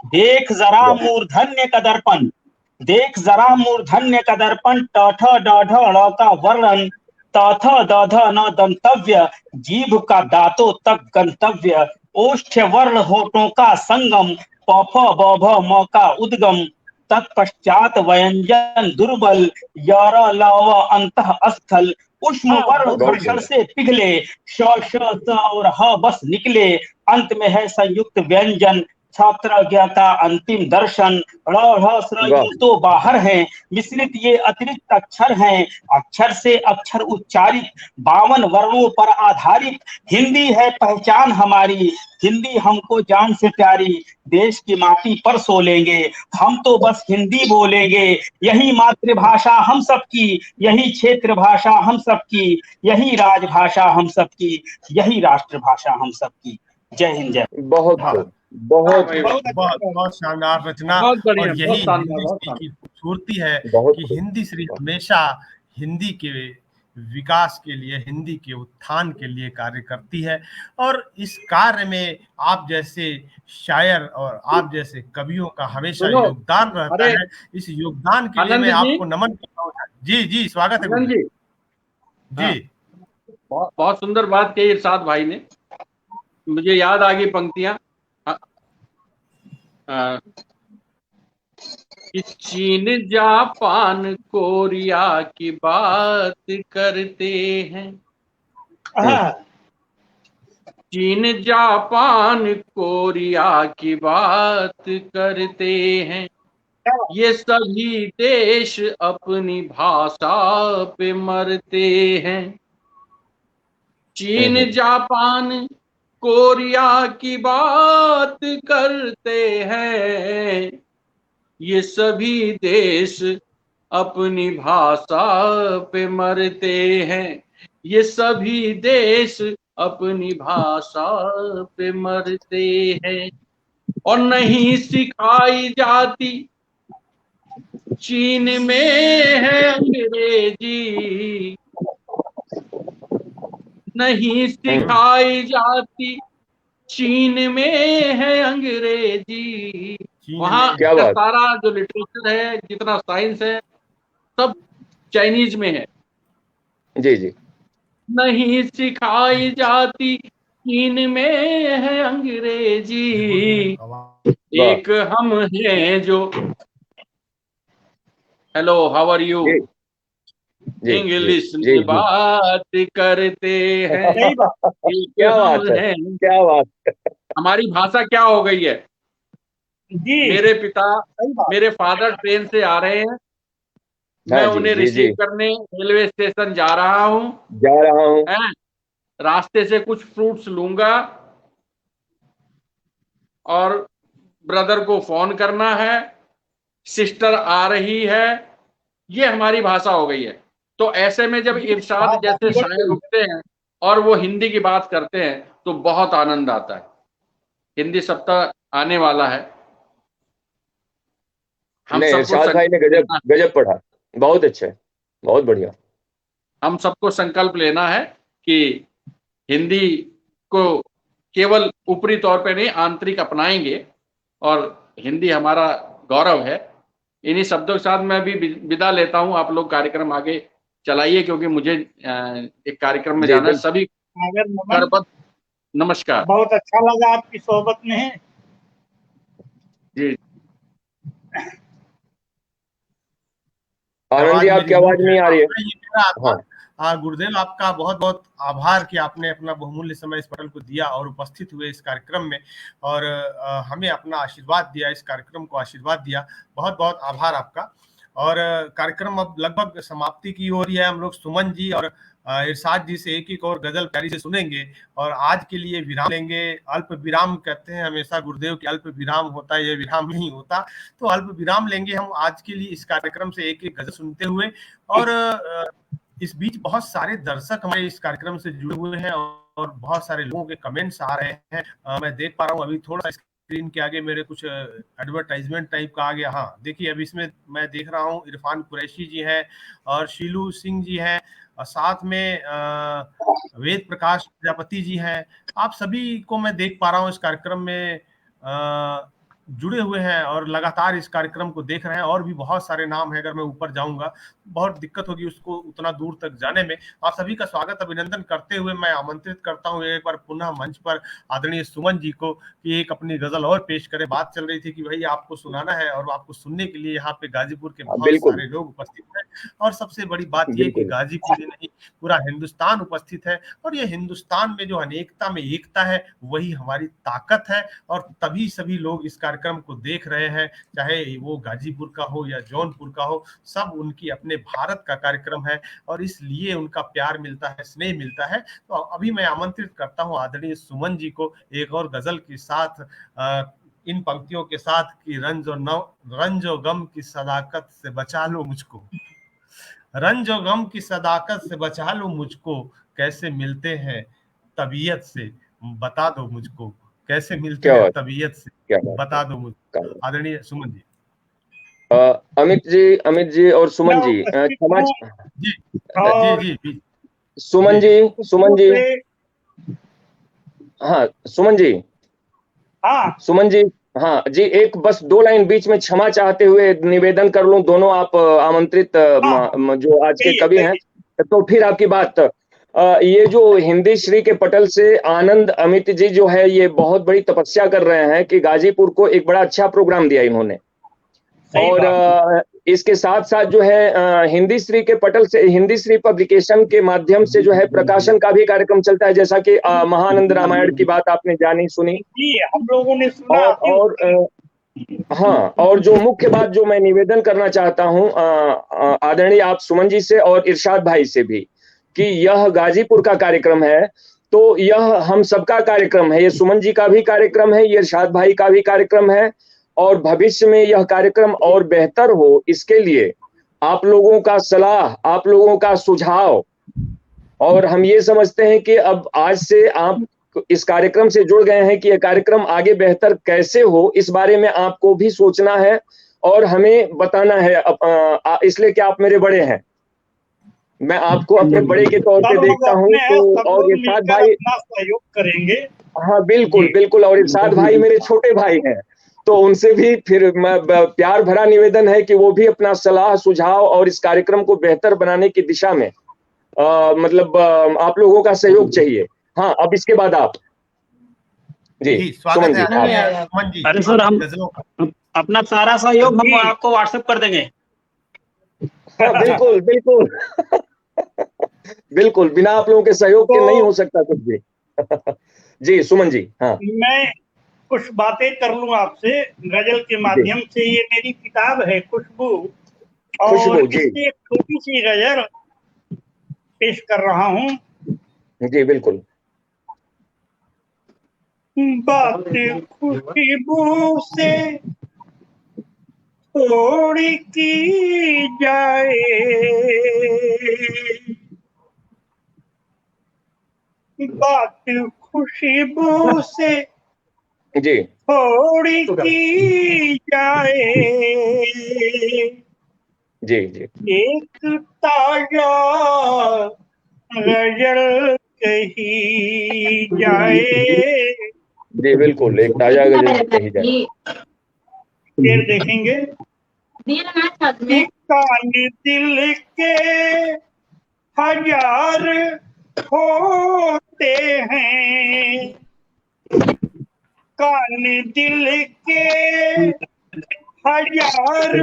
Speaker 4: देख जरा
Speaker 3: वाह।
Speaker 4: मूर्धन्य का दर्पण, देख जरा मूर्धन्य का दर्पण, ट ठ ड ढ ळ का वर्णन, त थ द ध न दंतव्य, जीभ का दांतों तक गंतव्य, ओष्ठ वर्ण होठों का संगम, प फ ब भ म का उद्गम, तत्पश्चात व्यंजन दुर्बल, य र ल व अंतः स्थल, उष्म वर्ण
Speaker 3: बहुत
Speaker 4: घर्षण
Speaker 3: बढ़िया।
Speaker 4: से पिघले, श श स और ह बस निकले, अंत में है संयुक्त व्यंजन, छात्र ज्ञाता अंतिम दर्शन, ड़ ढ़ स्र
Speaker 3: वाह।
Speaker 4: ये तो बाहर हैं, मिश्रित ये अतिरिक्त अक्षर हैं, अक्षर से अक्षर उच्चारित, 52 वर्णों पर आधारित, हिंदी है पहचान हमारी, हिंदी हमको जान से प्यारी, देश की माटी पर सो लेंगे, हम तो बस हिंदी बोलेंगे, यही मातृभाषा हम सबकी, यही क्षेत्र भाषा हम सबकी, यही राजभाषा हम सबकी, यही राष्ट्रभाषा हम सबकी। जय हिंद, जय।
Speaker 3: बहुत
Speaker 1: वाह,
Speaker 3: खूब, बहुत
Speaker 5: भाई,
Speaker 2: बहुत अच्छा
Speaker 1: बहुत
Speaker 2: भाई।
Speaker 1: बहुत शानदार रचना।
Speaker 5: बहुत बढ़िया,
Speaker 1: और
Speaker 5: बहुत
Speaker 1: यही
Speaker 5: शानदार,
Speaker 1: हिंदी
Speaker 5: बहुत
Speaker 1: श्री की
Speaker 5: शानदार।
Speaker 1: खूबसूरती है
Speaker 3: बहुत
Speaker 1: कि
Speaker 3: खूब।
Speaker 1: हिंदी श्री हमेशा हिंदी के विकास के लिए, हिंदी के उत्थान के लिए कार्य करती है। और इस कार्य में आप जैसे शायर और आप जैसे कवियों का हमेशा
Speaker 5: सुनो,
Speaker 1: योगदान रहता
Speaker 5: अरे
Speaker 1: है। इस योगदान के लिए
Speaker 5: आनंद
Speaker 1: मैं
Speaker 5: जी,
Speaker 1: आपको नमन करता हूँ। जी जी, स्वागत है
Speaker 5: आनंद
Speaker 1: गुरुजी।
Speaker 5: जी, हाँ,
Speaker 1: जी
Speaker 5: बहुत सुंदर बात कही इरशाद भाई ने। मुझे याद आ गई पंक्तियां, अ, अ, कि चीन जापान कोरिया की बात करते हैं, चीन जापान कोरिया की बात करते हैं, ये सभी देश अपनी भाषा पे मरते हैं। चीन जापान कोरिया की बात करते हैं, ये सभी देश अपनी भाषा पे मरते हैं, ये सभी देश अपनी भाषा पे मरते हैं। और नहीं सिखाई जाती चीन में है अंग्रेजी, नहीं सिखाई जाती चीन में है अंग्रेजी।
Speaker 1: चीन
Speaker 5: वहाँ
Speaker 1: में
Speaker 3: क्या
Speaker 5: का
Speaker 3: बात।
Speaker 5: सारा जो लिटरेचर है, जितना साइंस है, सब चाइनीज में है।
Speaker 3: जी जी।
Speaker 5: नहीं सिखाई जाती चीन में है अंग्रेजी,
Speaker 3: वाह।
Speaker 5: एक हम हैं जो हेलो हाउ आर यू
Speaker 3: जी जी जी
Speaker 5: इंग्लिश
Speaker 3: जी
Speaker 5: में
Speaker 3: जी।
Speaker 5: बात करते हैं,
Speaker 2: सही बात।
Speaker 5: एक
Speaker 3: क्या
Speaker 5: हम
Speaker 3: बात है,
Speaker 5: हैं।
Speaker 3: क्या बात।
Speaker 5: हमारी भाषा क्या हो गई है?
Speaker 2: जी
Speaker 5: मेरे पिता,
Speaker 2: सही बात।
Speaker 5: मेरे फादर ट्रेन से आ रहे हैं,
Speaker 3: हाँ
Speaker 5: मैं
Speaker 3: जी
Speaker 5: उन्हें
Speaker 3: जी जी।
Speaker 5: रिसीव करने रेलवे स्टेशन जा रहा हूँ,
Speaker 3: जा रहा हूँ।
Speaker 5: रास्ते से कुछ फ्रूट्स लूंगा और ब्रदर को फोन करना है, सिस्टर आ रही है, ये हमारी भाषा हो गई है। तो ऐसे में जब इरशाद
Speaker 2: भाषा
Speaker 5: जैसे
Speaker 2: की बढ़
Speaker 5: शायर
Speaker 2: गई।
Speaker 5: उठते हैं और वो हिंदी की बात करते हैं तो बहुत आनंद आता है। हिंदी सप्ताह आने वाला है,
Speaker 3: नहीं,
Speaker 5: सबको
Speaker 3: इरशाद भाई ने गजब गजब पढ़ा, बहुत अच्छा है, बहुत बढ़िया।
Speaker 5: हम सबको संकल्प लेना है कि हिंदी को केवल ऊपरी तौर पे नहीं, आंतरिक अपनाएंगे, और हिंदी हमारा गौरव है। इन्हीं शब्दों के साथ मैं भी विदा लेता हूं। आप लोग कार्यक्रम आगे चलाइए, क्योंकि मुझे एक कार्यक्रम में
Speaker 3: जी
Speaker 5: जाना है।
Speaker 3: बिल्कुल।
Speaker 5: सभी
Speaker 2: सागर नमन,
Speaker 5: करबद्ध नमस्कार।
Speaker 2: बहुत अच्छा लगा आपकी सोहबत में।
Speaker 5: जी
Speaker 3: आनंद जी,
Speaker 1: आवाज
Speaker 3: आपकी
Speaker 1: मेरी
Speaker 3: आवाज
Speaker 1: म्यूट है।
Speaker 3: नहीं आ रही है।
Speaker 1: मैं ये कह रहा
Speaker 3: हाँ,
Speaker 1: था, गुरुदेव आपका बहुत बहुत आभार कि आपने अपना बहुमूल्य समय इस पटल को दिया और उपस्थित हुए इस कार्यक्रम में, और हमें अपना आशीर्वाद दिया, इस कार्यक्रम को आशीर्वाद दिया। बहुत बहुत आभार आपका। और कार्यक्रम अब लगभग समाप्ति की ओर ही है। हम लोग सुमन जी और इरशाद जी से एक एक और गजल प्यारी से सुनेंगे, और आज के लिए विराम लेंगे। अल्प विराम कहते हैं हमेशा गुरुदेव कि अल्प विराम होता है, ये विराम नहीं होता। तो अल्प विराम लेंगे हम आज के लिए इस कार्यक्रम से एक एक गजल सुनते हुए। और इस बीच बहुत सारे दर्शक हमारे इस कार्यक्रम से जुड़े हुए हैं, और बहुत सारे लोगों के कमेंट्स आ रहे हैं। मैं देख पा रहा हूँ अभी थोड़ा स्क्रीन के आगे मेरे कुछ एडवर्टाइजमेंट टाइप का आ गया। हाँ देखिए, अभी इसमें मैं देख रहा हूँ इरफान कुरैशी जी हैं और शीलू सिंह जी हैं, और साथ में वेद प्रकाश प्रजापति जी हैं। आप सभी को मैं देख पा रहा हूँ इस कार्यक्रम में जुड़े हुए हैं और लगातार इस कार्यक्रम को देख रहे हैं। और भी बहुत सारे नाम हैं, अगर मैं ऊपर जाऊंगा बहुत दिक्कत होगी उसको उतना दूर तक जाने में। आप सभी का स्वागत अभिनंदन करते हुए मैं आमंत्रित करता हूं एक बार पुनः मंच पर आदरणीय सुमन जी को कि एक अपनी गजल और पेश करें। बात चल रही थी कि भाई आपको सुनाना है, और आपको सुनने के लिए यहाँ पे गाजीपुर के बहुत
Speaker 3: बिल्कुल
Speaker 1: सारे लोग उपस्थित हैं। और सबसे बड़ी बात यह कि
Speaker 3: बिल्कुल।
Speaker 1: गाजीपुर ही नहीं, पूरा हिंदुस्तान उपस्थित है। और ये हिंदुस्तान में जो अनेकता में एकता है, वही हमारी ताकत है। और तभी सभी लोग इस कार्यक्रम को देख रहे हैं, चाहे वो गाजीपुर का हो या जौनपुर का हो, सब उनकी अपने भारत का कार्यक्रम है, और इसलिए उनका प्यार मिलता है, स्नेह मिलता है। तो अभी मैं आमंत्रित करता हूं आदरणीय सुमन जी को एक और गजल के साथ, इन पंक्तियों के साथ कि रंज और गम की सदाकत से बचा लो मुझको, रंज और गम की सदाकत से बचा लो मुझको, कैसे मिलते हैं तबीयत से बता दो मुझको, कैसे मिलते
Speaker 3: क्या
Speaker 1: हैं
Speaker 3: बात,
Speaker 1: तबीयत से
Speaker 3: क्या बात है,
Speaker 1: बता दो मुझको।
Speaker 3: क्या बात।
Speaker 1: आदरणीय सुमन जी।
Speaker 3: अमित जी और
Speaker 2: मैं
Speaker 3: सुमन जी,
Speaker 2: उपस्थित
Speaker 3: क्षमा।
Speaker 2: हूँ
Speaker 1: जी जी
Speaker 2: और
Speaker 1: जी जी
Speaker 3: सुमन
Speaker 1: जी।
Speaker 3: जी, सुमन
Speaker 2: शुरू
Speaker 3: जी,
Speaker 2: से।
Speaker 3: हाँ सुमन जी,
Speaker 2: हाँ
Speaker 3: सुमन जी, हाँ जी, एक बस 2 लाइन बीच में क्षमा चाहते हुए निवेदन कर लूं। दोनों आप आमंत्रित
Speaker 2: हाँ,
Speaker 3: जो आज के
Speaker 2: कहिए
Speaker 3: कवि हैं,
Speaker 2: कहिए।
Speaker 3: तो फिर आपकी बात। ये जो हिंदी श्री के पटल से आनंद अमित जी जो है, ये बहुत बड़ी तपस्या कर रहे हैं कि गाजीपुर को एक बड़ा अच्छा प्रोग्राम दिया इन्होंने।
Speaker 2: सही
Speaker 3: और
Speaker 2: बात।
Speaker 3: इसके साथ साथ जो है हिंदी श्री के पटल से, हिंदी श्री पब्लिकेशन के माध्यम से जो है प्रकाशन का भी कार्यक्रम चलता है, जैसा कि महानंद रामायण की बात आपने जानी सुनी।
Speaker 2: जी, हम लोगों ने सुना
Speaker 3: और
Speaker 2: अति
Speaker 3: और
Speaker 2: उत्तम।
Speaker 3: हाँ, और जो मुख्य बात जो मैं निवेदन करना चाहता हूं आदरणीय आप सुमन जी से और इरशाद भाई से भी, कि यह गाजीपुर का कार्यक्रम है, तो यह हम सबका कार्यक्रम है। ये सुमन जी का भी कार्यक्रम है, ये इरशाद भाई का भी कार्यक्रम है, और भविष्य में यह कार्यक्रम और बेहतर हो, इसके लिए आप लोगों का सलाह, आप लोगों का सुझाव, और हम ये समझते हैं कि अब आज से आप इस कार्यक्रम से जुड़ गए हैं कि यह कार्यक्रम आगे बेहतर कैसे हो, इस बारे में आपको भी सोचना है और हमें बताना है। इसलिए कि आप मेरे बड़े हैं, मैं आपको अपने बड़े के तौर पे
Speaker 2: सब लोग
Speaker 3: देखता हूँ।
Speaker 2: अपने हैं,
Speaker 3: तो
Speaker 2: सब
Speaker 3: और
Speaker 2: लोग
Speaker 3: इरशाद
Speaker 2: मिलकर
Speaker 3: भाई,
Speaker 2: अपना सहयोग करेंगे।
Speaker 3: हाँ बिल्कुल
Speaker 2: जी
Speaker 3: बिल्कुल, और इरशाद भाई मेरे छोटे भाई हैं, तो उनसे भी फिर प्यार भरा निवेदन है कि वो भी अपना सलाह सुझाव और इस कार्यक्रम को बेहतर बनाने की दिशा में मतलब आप लोगों का सहयोग चाहिए। हाँ, अब इसके बाद आप जी,
Speaker 1: जी
Speaker 3: सुमन
Speaker 1: स्वागत
Speaker 3: जी,
Speaker 1: है
Speaker 3: आप।
Speaker 1: आदरणीय सुमन जी
Speaker 4: अरे सर,
Speaker 1: आपकी
Speaker 4: हम
Speaker 1: गजलों का।
Speaker 4: अपना सारा सहयोग हम
Speaker 2: जी
Speaker 4: आपको व्हाट्सएप कर देंगे।
Speaker 3: हाँ बिल्कुल बिल्कुल बिल्कुल, बिना आप लोगों के सहयोग के नहीं
Speaker 2: तो
Speaker 3: हो सकता कुछ भी जी सुमन जी, हाँ
Speaker 2: मैं कुछ बातें कर लूं आपसे गजल के
Speaker 3: जी,
Speaker 2: माध्यम से। ये मेरी किताब है खुशबू, और
Speaker 3: खुशबू जी,
Speaker 2: इससे एक छोटी सी गजल पेश कर रहा हूँ।
Speaker 3: जी बिल्कुल।
Speaker 2: बात खुशबू से थोड़ी की जाए, बात खुशबू से
Speaker 3: जी
Speaker 2: थोड़ी की जाए,
Speaker 3: जी जी
Speaker 2: एक ताजा गजल कही जाए।
Speaker 3: जी बिल्कुल, एक ताजा गजल कही जाए।
Speaker 2: फिर देखेंगे कि कान दिल के हजार होते हैं, कान दिल के हजार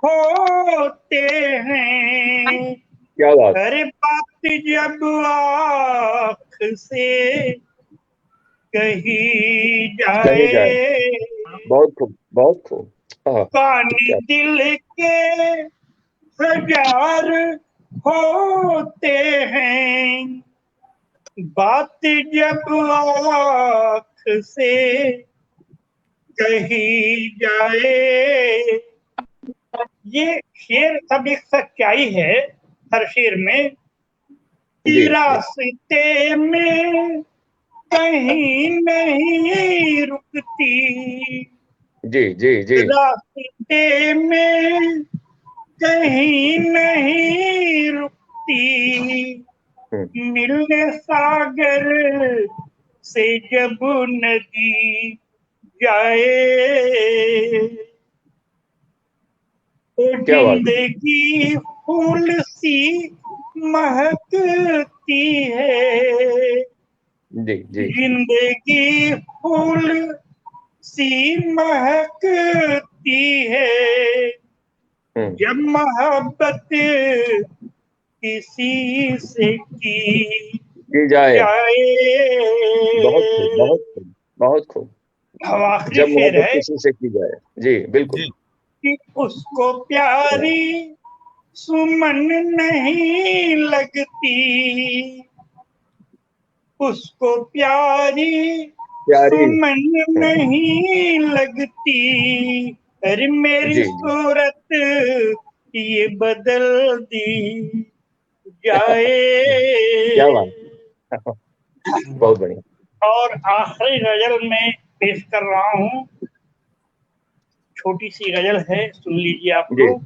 Speaker 2: होते हैं।
Speaker 3: क्या बात,
Speaker 2: हर बात जब आँख से कही
Speaker 3: कही जाए।
Speaker 2: जाए,
Speaker 3: बहुत खूब, बहुत खूब। हाँ,
Speaker 2: कान
Speaker 3: क्या
Speaker 2: दिल के हजार होते हैं, बात जब आँख से कही जाए। ये शेर सब एक सच्चाई है हर शेर में कि
Speaker 3: जी
Speaker 2: रास्ते में कहीं नहीं रुकती,
Speaker 3: जी जी जी
Speaker 2: रास्ते में कहीं नहीं रुकती,
Speaker 3: हम्म,
Speaker 2: मिलने सागर से जब नदी जाए, तो
Speaker 3: क्या बात,
Speaker 2: जिंदगी फूल सी महकती है,
Speaker 3: जी जी
Speaker 2: जिंदगी फूल सी महकती है, जब मोहब्बत किसी से की
Speaker 3: की जाए।
Speaker 2: जाए।
Speaker 3: बहुत खूब, बहुत खूब, बहुत खूब।
Speaker 2: अब आखिरी
Speaker 3: जब
Speaker 2: शेर
Speaker 3: मोहब्बत
Speaker 2: है
Speaker 3: किसी से की जाए। जी बिल्कुल।
Speaker 1: जी
Speaker 2: कि उसको प्यारी सुमन नहीं लगती, उसको प्यारी
Speaker 3: प्यारी।
Speaker 2: सुमन नहीं लगती, अरे मेरी
Speaker 3: जी जी
Speaker 2: सूरत ये बदल दी जाए।
Speaker 3: क्या बात, बहुत बढ़िया।
Speaker 2: और आखिरी गजल में पेश कर रहा हूँ, छोटी सी गजल है, सुन लीजिए आप
Speaker 3: जी
Speaker 2: लोग।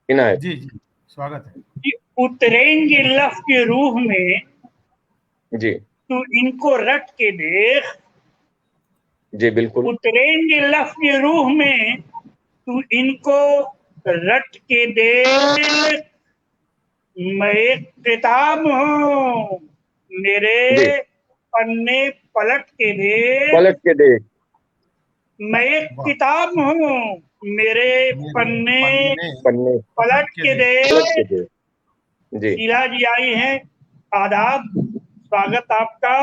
Speaker 3: इनायत।
Speaker 1: जी जी स्वागत है।
Speaker 2: कि उतरेंगे लफ्ज रूह में
Speaker 3: जी
Speaker 2: तू इनको रट के देख,
Speaker 3: जी बिल्कुल।
Speaker 2: उतरेंगे लफ्ज रूह में तू इनको रट के देख, मैं एक किताब हूँ,
Speaker 3: जी
Speaker 2: मेरे पन्ने पलट के देख,
Speaker 3: पलट के देख।
Speaker 2: मैं एक
Speaker 1: वाह,
Speaker 2: किताब हूँ, मेरे
Speaker 1: मेरे
Speaker 2: पन्ने
Speaker 1: पन्ने
Speaker 3: पन्ने
Speaker 2: पलट
Speaker 1: के
Speaker 2: के
Speaker 1: दे।
Speaker 3: पलट के
Speaker 2: देख।
Speaker 3: देख। जी
Speaker 2: शीला जी आई हैं, आदाब, स्वागत आपका।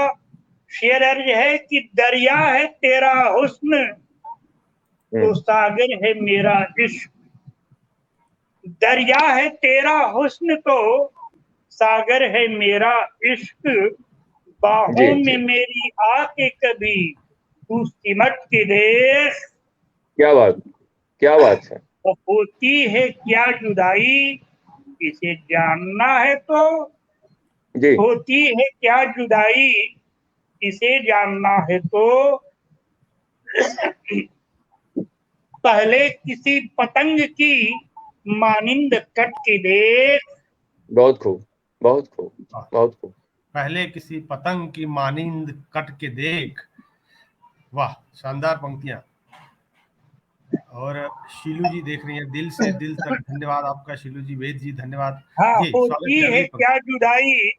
Speaker 2: शेर अर्ज है कि दरिया है तेरा हुस्न तो सागर है मेरा इश्क, दरिया है तेरा हुस्न तो सागर है मेरा इश्क,
Speaker 3: जी
Speaker 2: बाहों में
Speaker 3: जी
Speaker 2: मेरी आके कभी तू सिमट के देख।
Speaker 3: क्या बात, क्या बात है।
Speaker 2: वो होती है क्या जुदाई, इसे जानना है तो,
Speaker 3: जी
Speaker 2: होती है क्या जुदाई, इसे जानना है तो पहले किसी पतंग की मानिंद कट के देख।
Speaker 3: बहुत खूब, बहुत खूब,
Speaker 1: वाह,
Speaker 3: बहुत खूब।
Speaker 1: पहले किसी पतंग की मानिंद कट के देख। वाह, शानदार पंक्तियां। और शीलू जी देख रही हैं, दिल से दिल तक धन्यवाद आपका शीलू जी, वेद जी धन्यवाद।
Speaker 2: हाँ,
Speaker 1: जी स्वागत
Speaker 2: होती
Speaker 1: है
Speaker 2: है
Speaker 1: अगली
Speaker 2: क्या जुदाई,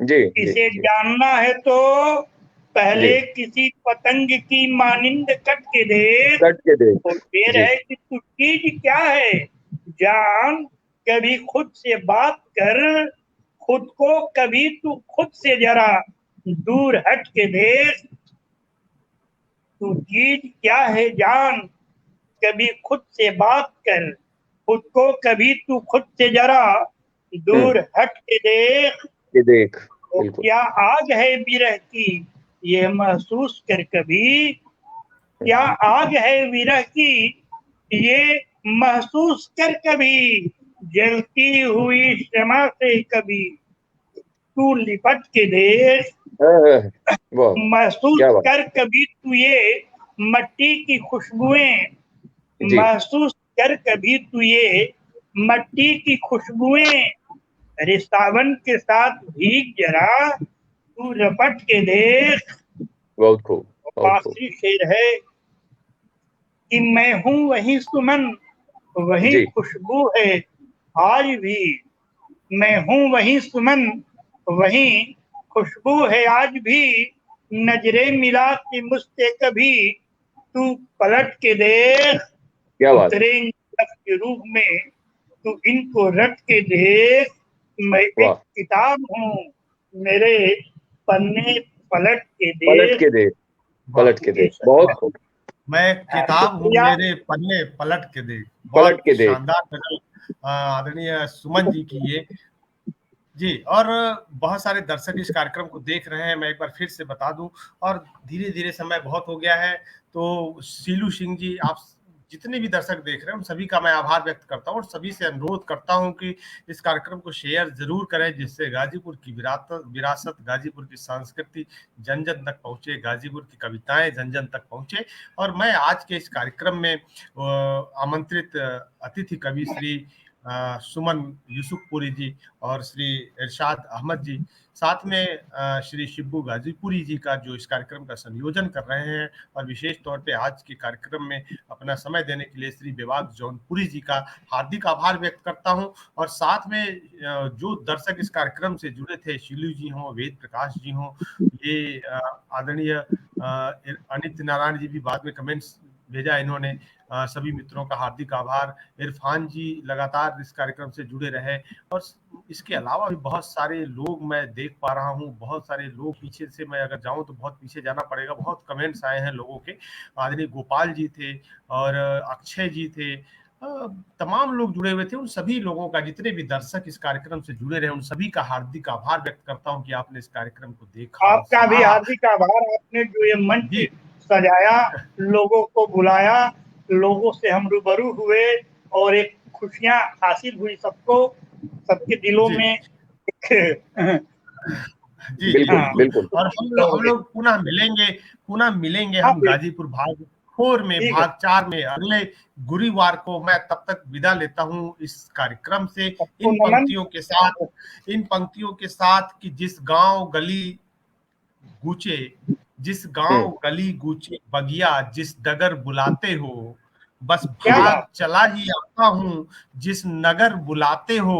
Speaker 3: जी जी
Speaker 2: इसे
Speaker 3: जी
Speaker 2: जानना है तो
Speaker 3: जी
Speaker 2: पहले किसी पतंग की मानिंद कट के देख।
Speaker 3: कट के देख।
Speaker 2: और फिर
Speaker 3: जी
Speaker 2: है कि तू चीज क्या है जान, कभी खुद से बात कर, खुद को कभी तू खुद से जरा दूर हट के देख। तू चीज क्या है जान, कभी खुद से बात कर, खुद को कभी तू खुद से जरा दूर हट के देख।
Speaker 3: के देख।
Speaker 2: तो
Speaker 3: बिल्कुल।
Speaker 2: क्या आग है विरह की ये महसूस कर कभी, क्या आग है विरह की ये महसूस कर कभी, जलती हुई शमा से कभी तू लिपट के देख।
Speaker 3: वाह,
Speaker 2: महसूस
Speaker 3: क्या बात।
Speaker 2: कर कभी तू ये मट्टी की खुशबुएं,
Speaker 3: जी
Speaker 2: महसूस कर कभी तू ये मट्टी की खुशबुएं, अरे सावन के साथ भीग जरा तू रपट के देख।
Speaker 3: बहुत खूब, बहुत खूब।
Speaker 2: आखिरी शेर है कि मैं हूँ वही सुमन, वही
Speaker 3: जी।
Speaker 2: खुशबू है आज भी। मैं हूँ वही सुमन, वही खुशबू है आज भी। नजरें मिला कि मुझसे कभी तू पलट के देख।
Speaker 3: क्या बात है।
Speaker 2: उतरेंगे बर्फ के रूप में तू इनको रट के देख। मैं एक
Speaker 3: वाह,
Speaker 2: किताब हूँ, मेरे पन्ने पलट के
Speaker 3: पलट
Speaker 2: देख।
Speaker 3: के दे,
Speaker 1: वाह,
Speaker 3: पलट के दे, बहुत खूब।
Speaker 1: मैं किताब हूँ
Speaker 2: शुक्रिया।
Speaker 1: मेरे पन्ने पलट के देख।
Speaker 3: पलट
Speaker 1: बहुत
Speaker 3: के दे।
Speaker 1: शानदार गजल आदरणीय सुमन जी की ये। जी, और बहुत सारे दर्शक इस कार्यक्रम को देख रहे हैं, मैं एक बार फिर से बता दूं। और धीरे धीरे समय बहुत हो गया है, तो शीलू सिंह जी, आप जितने भी दर्शक देख रहे हैं उन सभी का मैं आभार व्यक्त करता हूं और सभी से अनुरोध करता हूं कि इस कार्यक्रम को शेयर जरूर करें, जिससे गाजीपुर की विरासत, गाजीपुर की संस्कृति जन जन तक पहुंचे, गाजीपुर की कविताएं जन जन तक पहुंचे। और मैं आज के इस कार्यक्रम में आमंत्रित अतिथि कवि श्री सुमन यूसुफपुरी जी और श्री इरशाद अहमद जी, साथ में श्री शिब्बू गाजीपुरी जी का जो इस कार्यक्रम का संयोजन कर रहे हैं, और विशेष तौर पे आज के कार्यक्रम में अपना समय देने के लिए श्री विभाग जौनपुरी जी का हार्दिक आभार व्यक्त करता हूं। और साथ में जो दर्शक इस कार्यक्रम से जुड़े थे, शीलू जी हों, वेद प्रकाश जी हों, ये आदरणीय अनित नारायण जी भी बाद में कमेंट्स भेजा इन्होंने, सभी मित्रों का हार्दिक आभार। इरफान जी लगातार इस कार्यक्रम से जुड़े रहे, और इसके अलावा भी बहुत सारे लोग मैं देख पा रहा हूँ, बहुत सारे लोग पीछे से, मैं अगर जाऊं तो बहुत पीछे जाना पड़ेगा, बहुत कमेंट्स आए हैं लोगों के। आदरणीय गोपाल जी थे और अक्षय जी थे, तमाम लोग जुड़े हुए थे। उन सभी लोगों का, जितने भी दर्शक इस कार्यक्रम से जुड़े रहे, उन सभी का हार्दिक आभार व्यक्त करता हूँ कि आपने इस कार्यक्रम को देखा,
Speaker 2: आपका भी
Speaker 1: सराहा।
Speaker 2: हार्दिक आभार, आपने जो ये मंच
Speaker 1: जी,
Speaker 2: सजाया, लोगों को बुलाया, लोगों से हम रूबरू हुए और एक खुशियां हासिल हुई सबको, सबके दिलों
Speaker 1: जी,
Speaker 2: में एक
Speaker 1: जी, जी,
Speaker 3: बिल्कुल,
Speaker 1: बिल्कुल।
Speaker 3: बिल्कुल।
Speaker 1: और हम लोग पुनः मिलेंगे
Speaker 2: हाँ,
Speaker 1: हम गाजीपुर भाग 4 में,
Speaker 2: ठीक है।
Speaker 1: भाग 4 में अगले गुरुवार को। मैं तब तक विदा लेता हूँ इस कार्यक्रम से
Speaker 2: सबको नमन।
Speaker 1: इन पंक्तियों के साथ कि जिस गांव गली गूचे, जिस गांव गली गूचे बगिया, जिस डगर बुलाते हो, बस
Speaker 2: क्या
Speaker 3: जी,
Speaker 1: भाग
Speaker 2: बात।
Speaker 1: चला ही आता हूँ जिस नगर बुलाते हो।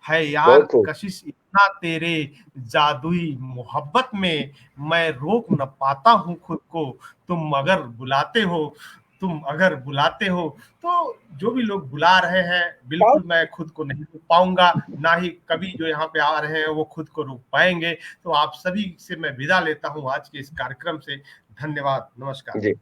Speaker 1: है यार
Speaker 3: बहुत खूब।
Speaker 1: कशिश इतना तेरे जादुई मोहब्बत में, मैं रोक न पाता हूँ खुद को, तुम अगर बुलाते हो, तुम अगर बुलाते हो। तो जो भी लोग बुला रहे हैं, बिल्कुल मैं खुद को नहीं रोक पाऊंगा, ना ही कभी जो यहाँ पे आ रहे हैं वो खुद को रोक पाएंगे। तो आप सभी से मैं विदा लेता हूँ आज के इस कार्यक्रम से। धन्यवाद, नमस्कार।
Speaker 3: जी।